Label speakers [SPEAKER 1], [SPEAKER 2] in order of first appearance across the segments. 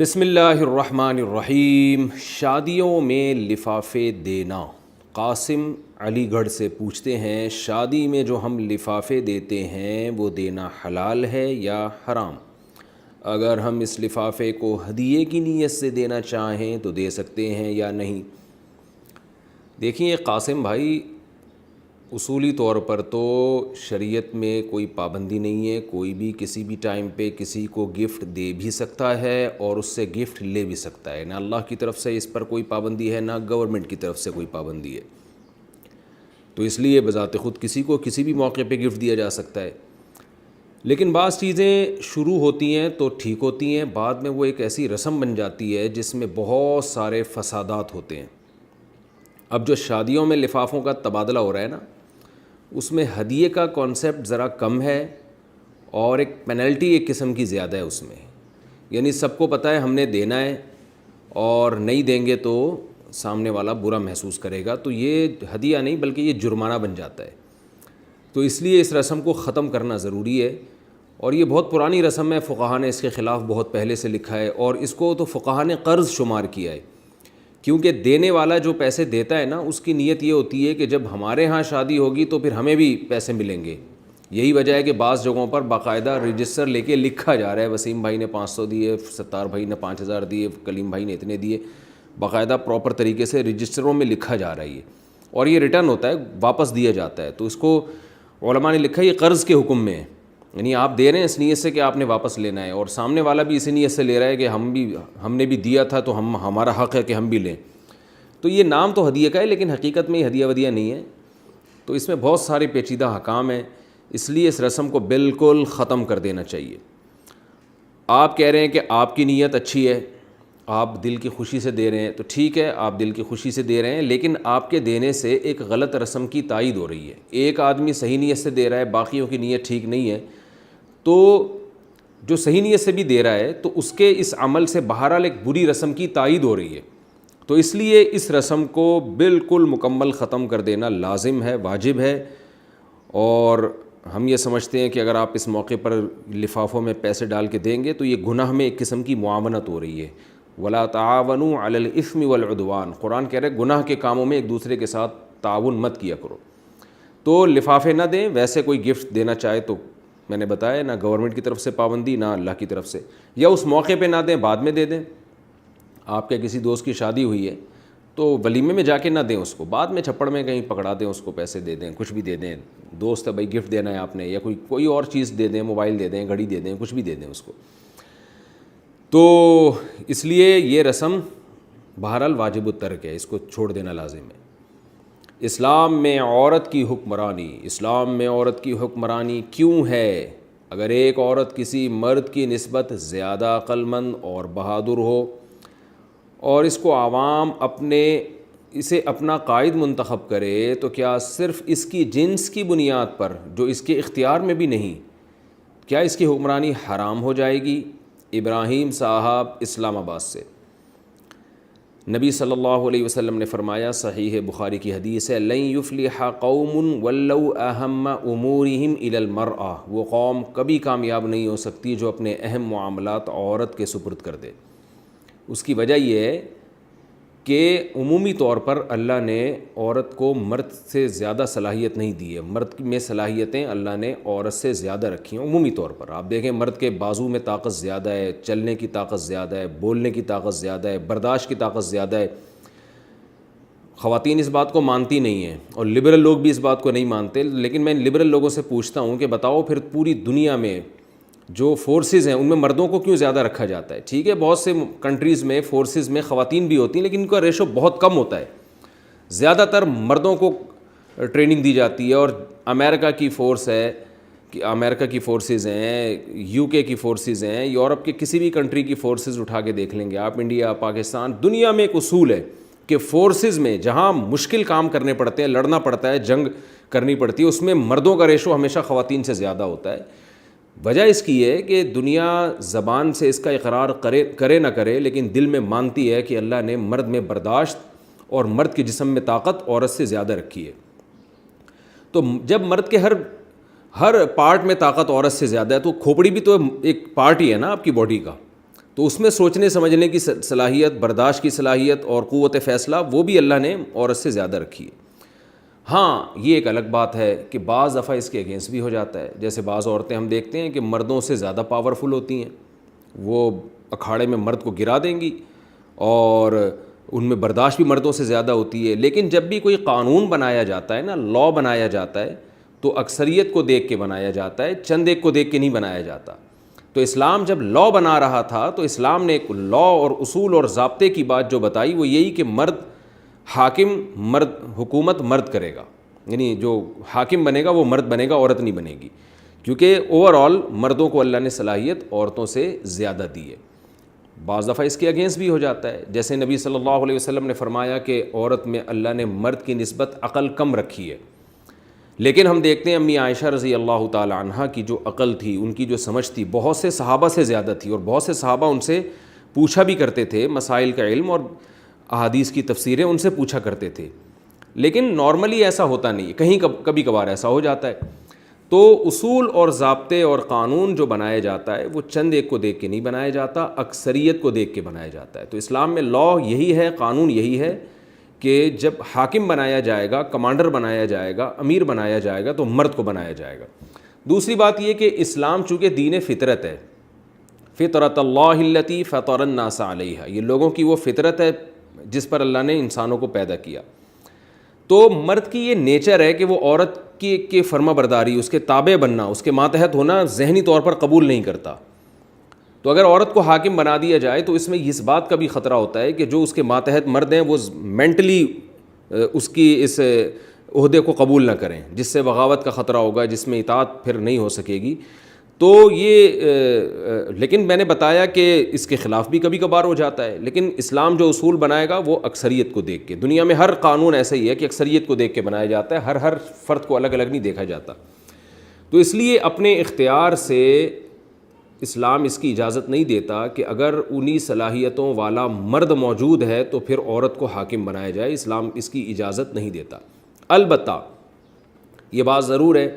[SPEAKER 1] بسم اللہ الرحمن الرحیم۔ شادیوں میں لفافے دینا۔ قاسم علی گڑھ سے پوچھتے ہیں، شادی میں جو ہم لفافے دیتے ہیں وہ دینا حلال ہے یا حرام؟ اگر ہم اس لفافے کو ہدیے کی نیت سے دینا چاہیں تو دے سکتے ہیں یا نہیں؟ دیکھیں قاسم بھائی، اصولی طور پر تو شریعت میں کوئی پابندی نہیں ہے، کوئی بھی کسی بھی ٹائم پہ کسی کو گفٹ دے بھی سکتا ہے اور اس سے گفٹ لے بھی سکتا ہے۔ نہ اللہ کی طرف سے اس پر کوئی پابندی ہے، نہ گورنمنٹ کی طرف سے کوئی پابندی ہے، تو اس لیے بذات خود کسی کو کسی بھی موقع پہ گفٹ دیا جا سکتا ہے۔ لیکن بعض چیزیں شروع ہوتی ہیں تو ٹھیک ہوتی ہیں، بعد میں وہ ایک ایسی رسم بن جاتی ہے جس میں بہت سارے فسادات ہوتے ہیں۔ اب جو شادیوں میں لفافوں کا تبادلہ ہو رہا ہے نا، اس میں ہدیے کا کانسیپٹ ذرا کم ہے اور ایک پینلٹی ایک قسم کی زیادہ ہے اس میں، یعنی سب کو پتہ ہے ہم نے دینا ہے اور نہیں دیں گے تو سامنے والا برا محسوس کرے گا، تو یہ ہدیہ نہیں بلکہ یہ جرمانہ بن جاتا ہے۔ تو اس لیے اس رسم کو ختم کرنا ضروری ہے، اور یہ بہت پرانی رسم ہے، فقہا نے اس کے خلاف بہت پہلے سے لکھا ہے، اور اس کو تو فقہا نے قرض شمار کیا ہے، کیونکہ دینے والا جو پیسے دیتا ہے نا، اس کی نیت یہ ہوتی ہے کہ جب ہمارے ہاں شادی ہوگی تو پھر ہمیں بھی پیسے ملیں گے۔ یہی وجہ ہے کہ بعض جگہوں پر باقاعدہ رجسٹر لے کے لکھا جا رہا ہے، وسیم بھائی نے 500 دیے، ستار بھائی نے 5000 دیے، کلیم بھائی نے اتنے دیے، باقاعدہ پراپر طریقے سے رجسٹروں میں لکھا جا رہا ہے یہ، اور یہ ریٹرن ہوتا ہے، واپس دیا جاتا ہے۔ تو اس کو علماء نے لکھا ہے یہ قرض کے حکم میں ہے، یعنی آپ دے رہے ہیں اس نیت سے کہ آپ نے واپس لینا ہے، اور سامنے والا بھی اسی نیت سے لے رہا ہے کہ ہم نے بھی دیا تھا تو ہمارا حق ہے کہ ہم بھی لیں۔ تو یہ نام تو ہدیے کا ہے لیکن حقیقت میں یہ ہدیہ ودیہ نہیں ہے، تو اس میں بہت سارے پیچیدہ حکام ہیں، اس لیے اس رسم کو بالکل ختم کر دینا چاہیے۔ آپ کہہ رہے ہیں کہ آپ کی نیت اچھی ہے، آپ دل کی خوشی سے دے رہے ہیں، تو ٹھیک ہے، آپ دل کی خوشی سے دے رہے ہیں، لیکن آپ کے دینے سے ایک غلط رسم کی تائید ہو رہی ہے۔ ایک آدمی صحیح نیت سے دے رہا ہے، باقیوں کی نیت ٹھیک نہیں ہے، تو جو صحیح نیت سے بھی دے رہا ہے تو اس کے اس عمل سے بہرحال ایک بری رسم کی تائید ہو رہی ہے، تو اس لیے اس رسم کو بالکل مکمل ختم کر دینا لازم ہے، واجب ہے۔ اور ہم یہ سمجھتے ہیں کہ اگر آپ اس موقع پر لفافوں میں پیسے ڈال کے دیں گے تو یہ گناہ میں ایک قسم کی معاونت ہو رہی ہے۔ وَلَا تَعَاوَنُوا عَلَى الْإِثْمِ وَالْعُدْوَانِ، قرآن کہہ رہے گناہ کے کاموں میں ایک دوسرے کے ساتھ تعاون مت کیا کرو۔ تو لفافے نہ دیں، ویسے کوئی گفٹ دینا چاہے تو میں نے بتایا نہ گورنمنٹ کی طرف سے پابندی نہ اللہ کی طرف سے، یا اس موقع پہ نہ دیں، بعد میں دے دیں۔ آپ کے کسی دوست کی شادی ہوئی ہے تو ولیمے میں جا کے نہ دیں اس کو، بعد میں چھپڑ میں کہیں پکڑا دیں اس کو، پیسے دے دیں، کچھ بھی دے دیں، دوست ہے بھائی گفٹ دینا ہے آپ نے، یا کوئی اور چیز دے دیں، موبائل دے دیں، گھڑی دے دیں، کچھ بھی دے دیں اس کو۔ تو اس لیے یہ رسم بہرحال واجب الترک ہے، اس کو چھوڑ دینا لازم ہے۔ اسلام میں عورت کی حکمرانی، اسلام میں عورت کی حکمرانی کیوں ہے؟ اگر ایک عورت کسی مرد کی نسبت زیادہ عقل مند اور بہادر ہو اور اس کو عوام اسے اپنا قائد منتخب کرے، تو کیا صرف اس کی جنس کی بنیاد پر جو اس کے اختیار میں بھی نہیں، کیا اس کی حکمرانی حرام ہو جائے گی؟ ابراہیم صاحب اسلام آباد سے، نبی صلی اللہ علیہ وسلم نے فرمایا، صحیح بخاری کی حدیث ہے، لن یفلح قوم ولوا اہم امورہم الی المرأة، وہ قوم کبھی کامیاب نہیں ہو سکتی جو اپنے اہم معاملات عورت کے سپرد کر دے۔ اس کی وجہ یہ ہے کہ عمومی طور پر اللہ نے عورت کو مرد سے زیادہ صلاحیت نہیں دی ہے، مرد میں صلاحیتیں اللہ نے عورت سے زیادہ رکھی ہیں عمومی طور پر۔ آپ دیکھیں مرد کے بازو میں طاقت زیادہ ہے، چلنے کی طاقت زیادہ ہے، بولنے کی طاقت زیادہ ہے، برداشت کی طاقت زیادہ ہے۔ خواتین اس بات کو مانتی نہیں ہیں، اور لبرل لوگ بھی اس بات کو نہیں مانتے، لیکن میں لبرل لوگوں سے پوچھتا ہوں کہ بتاؤ پھر پوری دنیا میں جو فورسز ہیں ان میں مردوں کو کیوں زیادہ رکھا جاتا ہے؟ ٹھیک ہے، بہت سے کنٹریز میں فورسز میں خواتین بھی ہوتی ہیں لیکن ان کا ریشو بہت کم ہوتا ہے، زیادہ تر مردوں کو ٹریننگ دی جاتی ہے۔ اور امریکہ کی فورس ہے، کہ امریکہ کی فورسز ہیں، یو کے کی فورسز ہیں، یورپ کے کسی بھی کنٹری کی فورسز اٹھا کے دیکھ لیں گے آپ، انڈیا، پاکستان، دنیا میں ایک اصول ہے کہ فورسز میں جہاں مشکل کام کرنے پڑتے ہیں، لڑنا پڑتا ہے، جنگ کرنی پڑتی ہے، اس میں مردوں کا ریشو ہمیشہ خواتین سے زیادہ ہوتا ہے۔ وجہ اس کی ہے کہ دنیا زبان سے اس کا اقرار کرے نہ کرے لیکن دل میں مانتی ہے کہ اللہ نے مرد میں برداشت اور مرد کے جسم میں طاقت عورت سے زیادہ رکھی ہے۔ تو جب مرد کے ہر پارٹ میں طاقت عورت سے زیادہ ہے تو کھوپڑی بھی تو ایک پارٹ ہی ہے نا آپ کی باڈی کا، تو اس میں سوچنے سمجھنے کی صلاحیت، برداشت کی صلاحیت اور قوت فیصلہ وہ بھی اللہ نے عورت سے زیادہ رکھی ہے۔ ہاں یہ ایک الگ بات ہے کہ بعض دفعہ اس کے اگینسٹ بھی ہو جاتا ہے، جیسے بعض عورتیں ہم دیکھتے ہیں کہ مردوں سے زیادہ پاورفل ہوتی ہیں، وہ اکھاڑے میں مرد کو گرا دیں گی اور ان میں برداشت بھی مردوں سے زیادہ ہوتی ہے۔ لیکن جب بھی کوئی قانون بنایا جاتا ہے نا، لا بنایا جاتا ہے، تو اکثریت کو دیکھ کے بنایا جاتا ہے، چند ایک کو دیکھ کے نہیں بنایا جاتا۔ تو اسلام جب لا بنا رہا تھا تو اسلام نے ایک لا اور اصول اور ضابطے کی بات جو بتائی وہ یہی کہ مرد حاکم، مرد حکومت مرد کرے گا، یعنی جو حاکم بنے گا وہ مرد بنے گا، عورت نہیں بنے گی، کیونکہ اوور آل مردوں کو اللہ نے صلاحیت عورتوں سے زیادہ دی ہے۔ بعض دفعہ اس کے اگینسٹ بھی ہو جاتا ہے، جیسے نبی صلی اللہ علیہ وسلم نے فرمایا کہ عورت میں اللہ نے مرد کی نسبت عقل کم رکھی ہے، لیکن ہم دیکھتے ہیں امی عائشہ رضی اللہ تعالی عنہا کی جو عقل تھی، ان کی جو سمجھ تھی، بہت سے صحابہ سے زیادہ تھی، اور بہت سے صحابہ ان سے پوچھا بھی کرتے تھے، مسائل کا علم اور احادیث کی تفسیریں ان سے پوچھا کرتے تھے۔ لیکن نارملی ایسا ہوتا نہیں ہے، کہیں کبھی کبھار ایسا ہو جاتا ہے۔ تو اصول اور ضابطے اور قانون جو بنایا جاتا ہے وہ چند ایک کو دیکھ کے نہیں بنایا جاتا، اکثریت کو دیکھ کے بنایا جاتا ہے۔ تو اسلام میں لا یہی ہے، قانون یہی ہے کہ جب حاکم بنایا جائے گا، کمانڈر بنایا جائے گا، امیر بنایا جائے گا تو مرد کو بنایا جائے گا۔ دوسری بات یہ کہ اسلام چونکہ دین فطرت ہے، فطرت اللہ التی فطر الناس علیہا، یہ لوگوں کی وہ فطرت ہے جس پر اللہ نے انسانوں کو پیدا کیا، تو مرد کی یہ نیچر ہے کہ وہ عورت کی فرما برداری، اس کے تابع بننا، اس کے ماتحت ہونا ذہنی طور پر قبول نہیں کرتا۔ تو اگر عورت کو حاکم بنا دیا جائے تو اس میں اس بات کا بھی خطرہ ہوتا ہے کہ جو اس کے ماتحت مرد ہیں وہ مینٹلی اس کی اس عہدے کو قبول نہ کریں، جس سے بغاوت کا خطرہ ہوگا، جس میں اطاعت پھر نہیں ہو سکے گی۔ تو یہ لیکن میں نے بتایا کہ اس کے خلاف بھی کبھی کبھار ہو جاتا ہے، لیکن اسلام جو اصول بنائے گا وہ اکثریت کو دیکھ کے، دنیا میں ہر قانون ایسا ہی ہے کہ اکثریت کو دیکھ کے بنایا جاتا ہے، ہر فرد کو الگ الگ نہیں دیکھا جاتا۔ تو اس لیے اپنے اختیار سے اسلام اس کی اجازت نہیں دیتا کہ اگر انہی صلاحیتوں والا مرد موجود ہے تو پھر عورت کو حاکم بنایا جائے، اسلام اس کی اجازت نہیں دیتا۔ البتہ یہ بات ضرور ہے،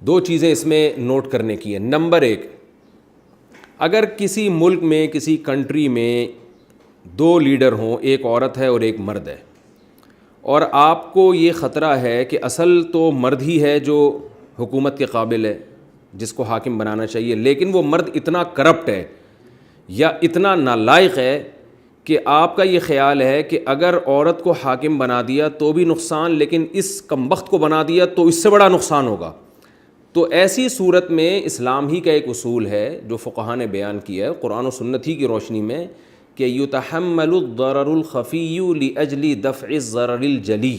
[SPEAKER 1] دو چیزیں اس میں نوٹ کرنے کی ہیں۔ نمبر ایک، اگر کسی ملک میں، کسی کنٹری میں دو لیڈر ہوں، ایک عورت ہے اور ایک مرد ہے، اور آپ کو یہ خطرہ ہے کہ اصل تو مرد ہی ہے جو حکومت کے قابل ہے، جس کو حاکم بنانا چاہیے، لیکن وہ مرد اتنا کرپٹ ہے یا اتنا نالائق ہے کہ آپ کا یہ خیال ہے کہ اگر عورت کو حاکم بنا دیا تو بھی نقصان، لیکن اس کمبخت کو بنا دیا تو اس سے بڑا نقصان ہوگا۔ تو ایسی صورت میں اسلام ہی کا ایک اصول ہے جو فقہاء نے بیان کیا ہے قرآن و سنت ہی کی روشنی میں، کہ یتحمل الضرر الخفی لاجل دفع الضرر الجلی،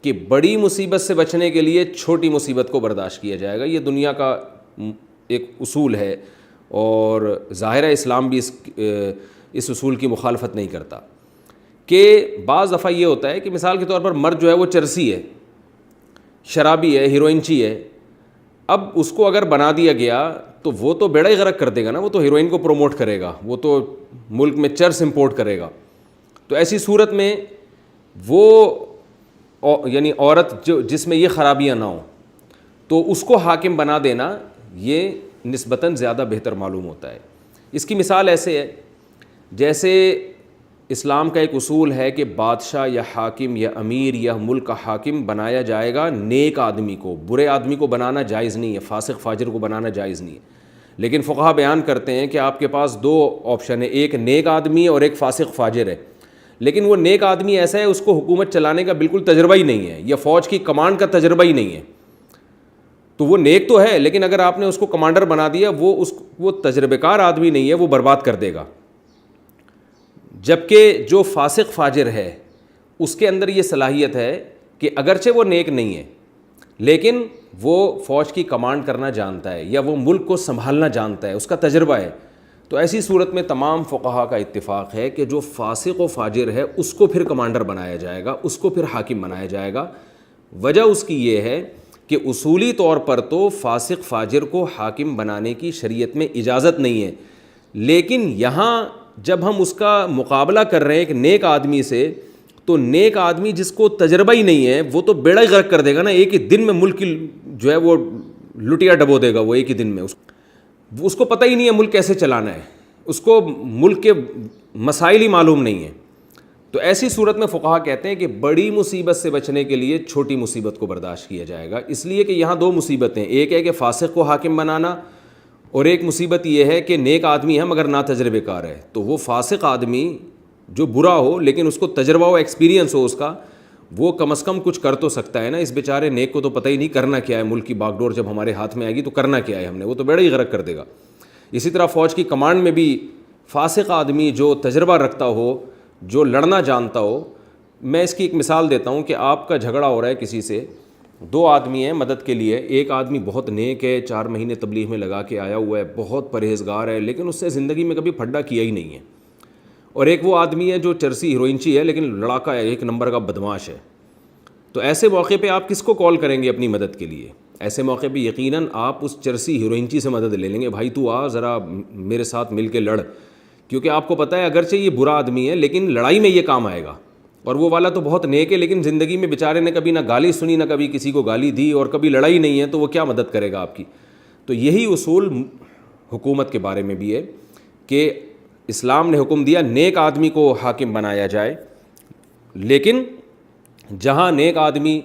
[SPEAKER 1] کہ بڑی مصیبت سے بچنے کے لیے چھوٹی مصیبت کو برداشت کیا جائے گا۔ یہ دنیا کا ایک اصول ہے، اور ظاہر ہے اسلام بھی اس اصول کی مخالفت نہیں کرتا۔ کہ بعض دفعہ یہ ہوتا ہے کہ مثال کے طور پر مرد جو ہے وہ چرسی ہے، شرابی ہے، ہیروئنچی ہے، اب اس کو اگر بنا دیا گیا تو وہ تو بیڑا ہی غرق کر دے گا نا، وہ تو ہیروئن کو پروموٹ کرے گا، وہ تو ملک میں چرس امپورٹ کرے گا۔ تو ایسی صورت میں وہ یعنی عورت جس میں یہ خرابیاں نہ ہوں تو اس کو حاکم بنا دینا یہ نسبتاً زیادہ بہتر معلوم ہوتا ہے۔ اس کی مثال ایسے ہے جیسے اسلام کا ایک اصول ہے کہ بادشاہ یا حاکم یا امیر یا ملک کا حاکم بنایا جائے گا نیک آدمی کو، برے آدمی کو بنانا جائز نہیں ہے، فاسق فاجر کو بنانا جائز نہیں ہے۔ لیکن فقہا بیان کرتے ہیں کہ آپ کے پاس دو آپشن ہے، ایک نیک آدمی ہے اور ایک فاسق فاجر ہے، لیکن وہ نیک آدمی ایسا ہے اس کو حکومت چلانے کا بالکل تجربہ ہی نہیں ہے، یا فوج کی کمانڈ کا تجربہ ہی نہیں ہے، تو وہ نیک تو ہے لیکن اگر آپ نے اس کو کمانڈر بنا دیا، وہ تجربہ کار آدمی نہیں ہے، وہ برباد کر دے گا۔ جبکہ جو فاسق فاجر ہے اس کے اندر یہ صلاحیت ہے کہ اگرچہ وہ نیک نہیں ہے لیکن وہ فوج کی کمانڈ کرنا جانتا ہے یا وہ ملک کو سنبھالنا جانتا ہے، اس کا تجربہ ہے۔ تو ایسی صورت میں تمام فقہا کا اتفاق ہے کہ جو فاسق و فاجر ہے اس کو پھر کمانڈر بنایا جائے گا، اس کو پھر حاکم بنایا جائے گا۔ وجہ اس کی یہ ہے کہ اصولی طور پر تو فاسق فاجر کو حاکم بنانے کی شریعت میں اجازت نہیں ہے، لیکن یہاں جب ہم اس کا مقابلہ کر رہے ہیں ایک نیک آدمی سے، تو نیک آدمی جس کو تجربہ ہی نہیں ہے وہ تو بیڑا ہی غرق کر دے گا نا، ایک ہی دن میں ملک کی جو ہے وہ لٹیا ڈبو دے گا، وہ ایک ہی دن میں اس کو پتہ ہی نہیں ہے ملک کیسے چلانا ہے، اس کو ملک کے مسائل ہی معلوم نہیں ہیں. تو ایسی صورت میں فقہا کہتے ہیں کہ بڑی مصیبت سے بچنے کے لیے چھوٹی مصیبت کو برداشت کیا جائے گا، اس لیے کہ یہاں دو مصیبتیں، ایک ہے کہ فاسق کو حاکم بنانا، اور ایک مصیبت یہ ہے کہ نیک آدمی ہے مگر نا تجربے کار ہے. تو وہ فاسق آدمی جو برا ہو لیکن اس کو تجربہ ہو، ایکسپیرینس ہو اس کا، وہ کم از کم کچھ کر تو سکتا ہے نا. اس بیچارے نیک کو تو پتہ ہی نہیں کرنا کیا ہے، ملک کی باغ ڈور جب ہمارے ہاتھ میں آئے گی تو کرنا کیا ہے ہم نے، وہ تو بیڑا ہی غرق کر دے گا. اسی طرح فوج کی کمانڈ میں بھی فاسق آدمی جو تجربہ رکھتا ہو، جو لڑنا جانتا ہو. میں اس کی ایک مثال دیتا ہوں کہ آپ کا جھگڑا ہو رہا ہے کسی سے، دو آدمی ہیں مدد کے لیے، ایک آدمی بہت نیک ہے، 4 مہینے تبلیغ میں لگا کے آیا ہوا ہے، بہت پرہیزگار ہے، لیکن اس سے زندگی میں کبھی پھڈا کیا ہی نہیں ہے. اور ایک وہ آدمی ہے جو چرسی ہیروئنچی ہے لیکن لڑاکا ہے، 1 نمبر کا بدماش ہے. تو ایسے موقع پہ آپ کس کو کال کریں گے اپنی مدد کے لیے؟ ایسے موقع پہ یقیناً آپ اس چرسی ہیروئنچی سے مدد لے لیں گے، بھائی تو آ ذرا میرے ساتھ مل کے لڑ، کیونکہ آپ کو پتہ ہے اگرچہ یہ برا آدمی ہے لیکن لڑائی میں یہ کام آئے گا. اور وہ والا تو بہت نیک ہے لیکن زندگی میں بیچارے نے کبھی نہ گالی سنی، نہ کبھی کسی کو گالی دی، اور کبھی لڑائی نہیں ہے، تو وہ کیا مدد کرے گا آپ کی؟ تو یہی اصول حکومت کے بارے میں بھی ہے کہ اسلام نے حکم دیا نیک آدمی کو حاکم بنایا جائے، لیکن جہاں نیک آدمی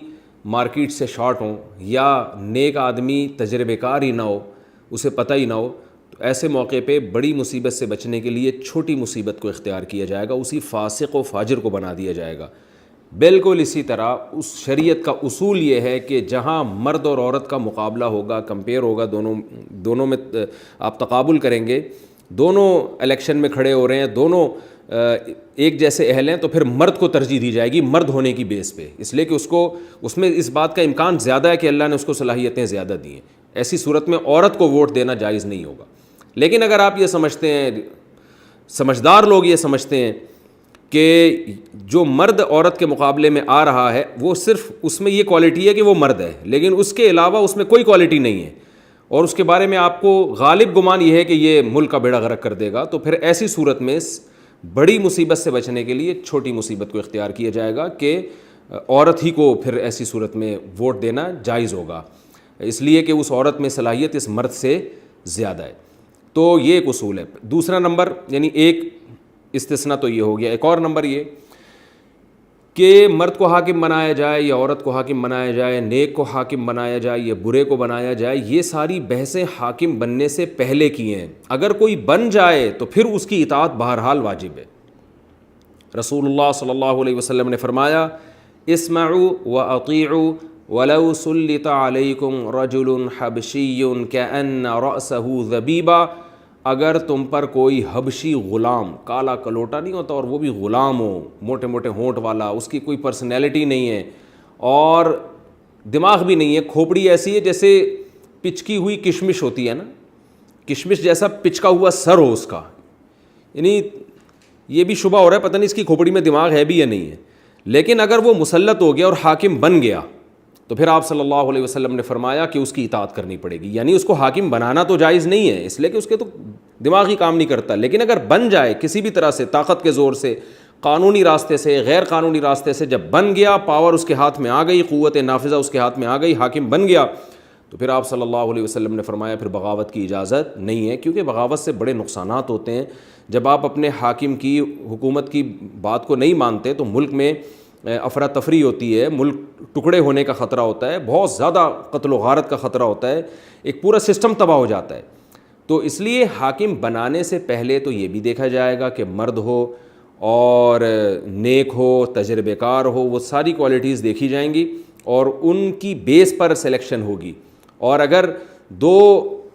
[SPEAKER 1] مارکیٹ سے شارٹ ہوں یا نیک آدمی تجربے کار ہی نہ ہو، اسے پتہ ہی نہ ہو، تو ایسے موقع پہ بڑی مصیبت سے بچنے کے لیے چھوٹی مصیبت کو اختیار کیا جائے گا، اسی فاسق و فاجر کو بنا دیا جائے گا. بالکل اسی طرح اس شریعت کا اصول یہ ہے کہ جہاں مرد اور عورت کا مقابلہ ہوگا، کمپیئر ہوگا، دونوں میں آپ تقابل کریں گے، دونوں الیکشن میں کھڑے ہو رہے ہیں، دونوں ایک جیسے اہل ہیں، تو پھر مرد کو ترجیح دی جائے گی مرد ہونے کی بیس پہ، اس لیے کہ اس میں اس بات کا امکان زیادہ ہے کہ اللہ نے اس کو صلاحیتیں زیادہ دی ہیں. ایسی صورت میں عورت کو ووٹ دینا جائز نہیں ہوگا. لیکن اگر آپ یہ سمجھتے ہیں، سمجھدار لوگ یہ سمجھتے ہیں کہ جو مرد عورت کے مقابلے میں آ رہا ہے وہ صرف اس میں یہ کوالٹی ہے کہ وہ مرد ہے، لیکن اس کے علاوہ اس میں کوئی کوالٹی نہیں ہے، اور اس کے بارے میں آپ کو غالب گمان یہ ہے کہ یہ ملک کا بیڑا غرق کر دے گا، تو پھر ایسی صورت میں بڑی مصیبت سے بچنے کے لیے چھوٹی مصیبت کو اختیار کیا جائے گا کہ عورت ہی کو پھر ایسی صورت میں ووٹ دینا جائز ہوگا، اس لیے کہ اس عورت میں صلاحیت اس مرد سے زیادہ ہے. تو یہ ایک اصول ہے. دوسرا نمبر، یعنی ایک استثناء تو یہ ہو گیا، ایک اور نمبر یہ کہ مرد کو حاکم بنایا جائے یا عورت کو حاکم بنایا جائے، نیک کو حاکم بنایا جائے یا برے کو بنایا جائے، یہ ساری بحثیں حاکم بننے سے پہلے کی ہیں. اگر کوئی بن جائے تو پھر اس کی اطاعت بہرحال واجب ہے. رسول اللہ صلی اللہ علیہ وسلم نے فرمایا، اسمعوا واطیعوا ولو سلط علیکم رجل حبشی کأن رأسہ ذبیبہ، اگر تم پر کوئی حبشی غلام، کالا کلوٹا نہیں ہوتا اور وہ بھی غلام ہو، موٹے موٹے ہونٹ والا، اس کی کوئی پرسنالٹی نہیں ہے اور دماغ بھی نہیں ہے، کھوپڑی ایسی ہے جیسے پچکی ہوئی کشمش ہوتی ہے نا، کشمش جیسا پچکا ہوا سر ہو اس کا، یعنی یہ بھی شبہ ہو رہا ہے پتہ نہیں اس کی کھوپڑی میں دماغ ہے بھی یا نہیں ہے. لیکن اگر وہ مسلط ہو گیا اور حاکم بن گیا تو پھر آپ صلی اللہ علیہ وسلم نے فرمایا کہ اس کی اطاعت کرنی پڑے گی. یعنی اس کو حاکم بنانا تو جائز نہیں ہے اس لیے کہ اس کے تو دماغ ہی کام نہیں کرتا، لیکن اگر بن جائے کسی بھی طرح سے، طاقت کے زور سے، قانونی راستے سے، غیر قانونی راستے سے، جب بن گیا، پاور اس کے ہاتھ میں آ گئی، قوت نافذہ اس کے ہاتھ میں آ گئی، حاکم بن گیا، تو پھر آپ صلی اللہ علیہ وسلم نے فرمایا پھر بغاوت کی اجازت نہیں ہے، کیونکہ بغاوت سے بڑے نقصانات ہوتے ہیں. جب آپ اپنے حاکم کی، حکومت کی بات کو نہیں مانتے تو ملک میں افراتفری ہوتی ہے، ملک ٹکڑے ہونے کا خطرہ ہوتا ہے، بہت زیادہ قتل و غارت کا خطرہ ہوتا ہے، ایک پورا سسٹم تباہ ہو جاتا ہے. تو اس لیے حاکم بنانے سے پہلے تو یہ بھی دیکھا جائے گا کہ مرد ہو اور نیک ہو، تجربے کار ہو، وہ ساری کوالٹیز دیکھی جائیں گی اور ان کی بیس پر سلیکشن ہوگی. اور اگر 2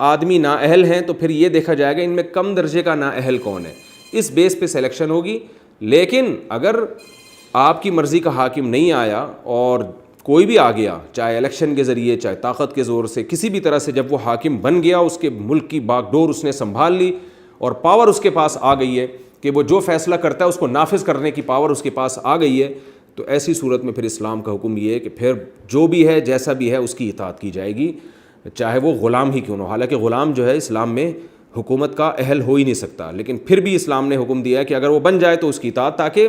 [SPEAKER 1] آدمی نااہل ہیں تو پھر یہ دیکھا جائے گا ان میں کم درجے کا نااہل کون ہے، اس بیس پہ سلیکشن ہوگی. لیکن اگر آپ کی مرضی کا حاکم نہیں آیا اور کوئی بھی آ گیا، چاہے الیکشن کے ذریعے، چاہے طاقت کے زور سے، کسی بھی طرح سے، جب وہ حاکم بن گیا، اس کے ملک کی باغ ڈور اس نے سنبھال لی اور پاور اس کے پاس آ گئی ہے کہ وہ جو فیصلہ کرتا ہے اس کو نافذ کرنے کی پاور اس کے پاس آ گئی ہے، تو ایسی صورت میں پھر اسلام کا حکم یہ ہے کہ پھر جو بھی ہے، جیسا بھی ہے، اس کی اطاعت کی جائے گی، چاہے وہ غلام ہی کیوں نہ ہو. حالانکہ غلام جو ہے اسلام میں حکومت کا اہل ہو ہی نہیں سکتا، لیکن پھر بھی اسلام نے حکم دیا ہے کہ اگر وہ بن جائے تو اس کی اطاعت، تاکہ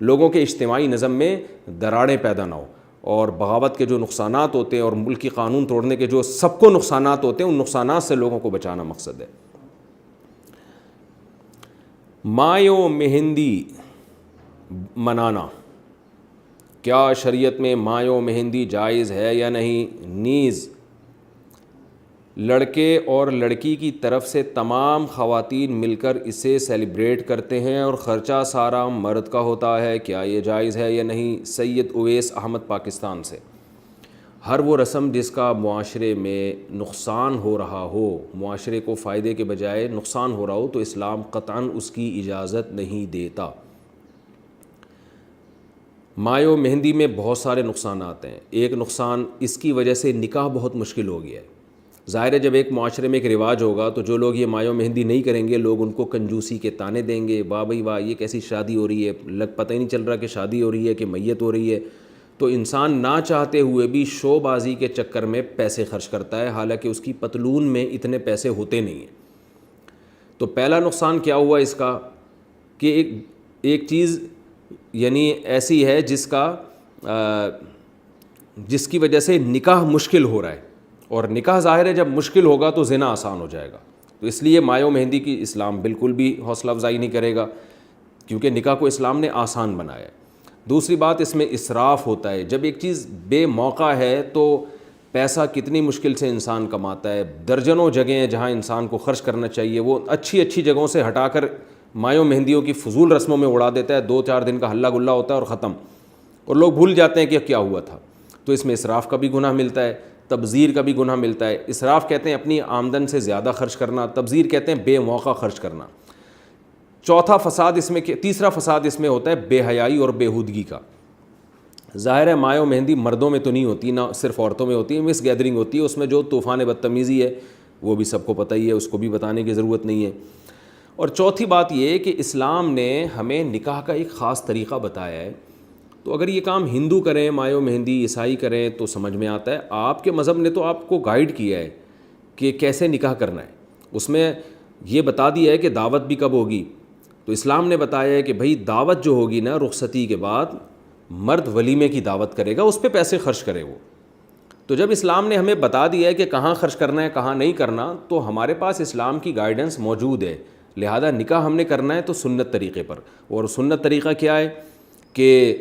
[SPEAKER 1] لوگوں کے اجتماعی نظم میں دراڑیں پیدا نہ ہو. اور بغاوت کے جو نقصانات ہوتے ہیں اور ملکی قانون توڑنے کے جو سب کو نقصانات ہوتے ہیں، ان نقصانات سے لوگوں کو بچانا مقصد ہے. مائع و مہندی منانا، کیا شریعت میں مائع و مہندی جائز ہے یا نہیں؟ نیز لڑکے اور لڑکی کی طرف سے تمام خواتین مل کر اسے سیلیبریٹ کرتے ہیں اور خرچہ سارا مرد کا ہوتا ہے، کیا یہ جائز ہے یا نہیں؟ سید اویس احمد پاکستان سے۔ ہر وہ رسم جس کا معاشرے میں نقصان ہو رہا ہو، معاشرے کو فائدے کے بجائے نقصان ہو رہا ہو، تو اسلام قطعاً اس کی اجازت نہیں دیتا۔ مائع و مہندی میں بہت سارے نقصانات ہیں۔ ایک نقصان اس کی وجہ سے نکاح بہت مشکل ہو گیا ہے۔ ظاہر ہے جب ایک معاشرے میں ایک رواج ہوگا تو جو لوگ یہ مائع و مہندی نہیں کریں گے، لوگ ان کو کنجوسی کے طعنے دیں گے، واہ بھائی واہ یہ کیسی شادی ہو رہی ہے، پتہ ہی نہیں چل رہا کہ شادی ہو رہی ہے کہ میت ہو رہی ہے۔ تو انسان نہ چاہتے ہوئے بھی شو بازی کے چکر میں پیسے خرچ کرتا ہے، حالانکہ اس کی پتلون میں اتنے پیسے ہوتے نہیں ہیں۔ تو پہلا نقصان کیا ہوا اس کا کہ ایک چیز یعنی ایسی ہے جس کی وجہ سے نکاح مشکل ہو رہا ہے، اور نکاح ظاہر ہے جب مشکل ہوگا تو زنا آسان ہو جائے گا۔ تو اس لیے مائع و مہندی کی اسلام بالکل بھی حوصلہ افزائی نہیں کرے گا، کیونکہ نکاح کو اسلام نے آسان بنایا ہے۔ دوسری بات، اس میں اسراف ہوتا ہے۔ جب ایک چیز بے موقع ہے تو پیسہ کتنی مشکل سے انسان کماتا ہے، درجنوں جگہیں ہیں جہاں انسان کو خرچ کرنا چاہیے، وہ اچھی اچھی جگہوں سے ہٹا کر مائع و مہندیوں کی فضول رسموں میں اڑا دیتا ہے، 2-4 دن کا ہلہ گلہ ہوتا ہے اور ختم، اور لوگ بھول جاتے ہیں کہ کیا ہوا تھا۔ تو اس میں اسراف کا بھی گناہ ملتا ہے، تبذیر کا بھی گناہ ملتا ہے۔ اسراف کہتے ہیں اپنی آمدن سے زیادہ خرچ کرنا، تبذیر کہتے ہیں بے موقع خرچ کرنا۔ تیسرا فساد اس میں ہوتا ہے بے حیائی اور بےہودگی کا۔ ظاہر ہے مائع و مہندی مردوں میں تو نہیں ہوتی، نہ صرف عورتوں میں ہوتی ہے، مس گیدرنگ ہوتی ہے، اس میں جو طوفان بدتمیزی ہے وہ بھی سب کو پتہ ہی ہے، اس کو بھی بتانے کی ضرورت نہیں ہے۔ اور چوتھی بات یہ کہ اسلام نے ہمیں نکاح کا ایک خاص طریقہ بتایا ہے۔ تو اگر یہ کام ہندو کریں، مائع و مہندی عیسائی کریں تو سمجھ میں آتا ہے، آپ کے مذہب نے تو آپ کو گائیڈ کیا ہے کہ کیسے نکاح کرنا ہے، اس میں یہ بتا دیا ہے کہ دعوت بھی کب ہوگی۔ تو اسلام نے بتایا ہے کہ بھئی دعوت جو ہوگی نا رخصتی کے بعد، مرد ولیمے کی دعوت کرے گا، اس پہ پیسے خرچ کرے وہ۔ تو جب اسلام نے ہمیں بتا دیا ہے کہ کہاں خرچ کرنا ہے کہاں نہیں کرنا، تو ہمارے پاس اسلام کی گائیڈنس موجود ہے، لہذا نکاح ہم نے کرنا ہے تو سنت طریقے پر۔ اور سنت طریقہ کیا ہے کہ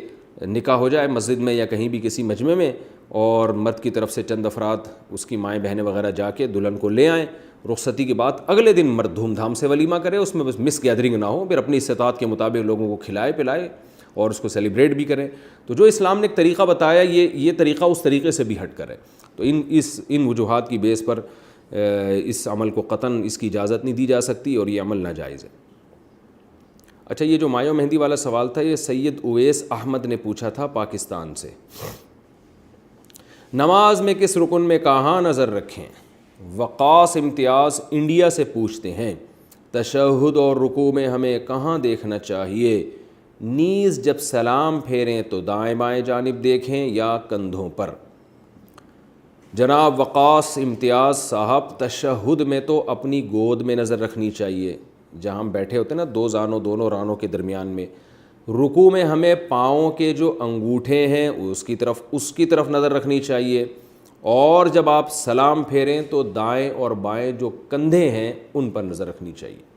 [SPEAKER 1] نکاح ہو جائے مسجد میں یا کہیں بھی کسی مجمع میں، اور مرد کی طرف سے چند افراد اس کی مائیں بہنیں وغیرہ جا کے دلہن کو لے آئیں، رخصتی کے بعد اگلے دن مرد دھوم دھام سے ولیمہ کرے، اس میں بس مس گیدرنگ نہ ہو، پھر اپنی استطاعت کے مطابق لوگوں کو کھلائے پلائے اور اس کو سیلیبریٹ بھی کریں۔ تو جو اسلام نے ایک طریقہ بتایا، یہ طریقہ اس طریقے سے بھی ہٹ کر ہے۔ تو ان وجوہات کی بیس پر اس عمل کو قطعاً اس کی اجازت نہیں دی جا سکتی اور یہ عمل ناجائز ہے۔ اچھا، یہ جو مائع و مہندی والا سوال تھا یہ سید اویس احمد نے پوچھا تھا پاکستان سے۔ نماز میں کس رکن میں کہاں نظر رکھیں؟ وقاص امتیاز انڈیا سے پوچھتے ہیں۔ تشہد اور رکوع میں ہمیں کہاں دیکھنا چاہیے؟ نیز جب سلام پھیریں تو دائیں بائیں جانب دیکھیں یا کندھوں پر؟ جناب وقاص امتیاز صاحب، تشہد میں تو اپنی گود میں نظر رکھنی چاہیے، جہاں ہم بیٹھے ہوتے ہیں نا دونوں رانوں کے درمیان میں۔ رکوع میں ہمیں پاؤں کے جو انگوٹھے ہیں اس کی طرف نظر رکھنی چاہیے، اور جب آپ سلام پھیریں تو دائیں اور بائیں جو کندھے ہیں ان پر نظر رکھنی چاہیے۔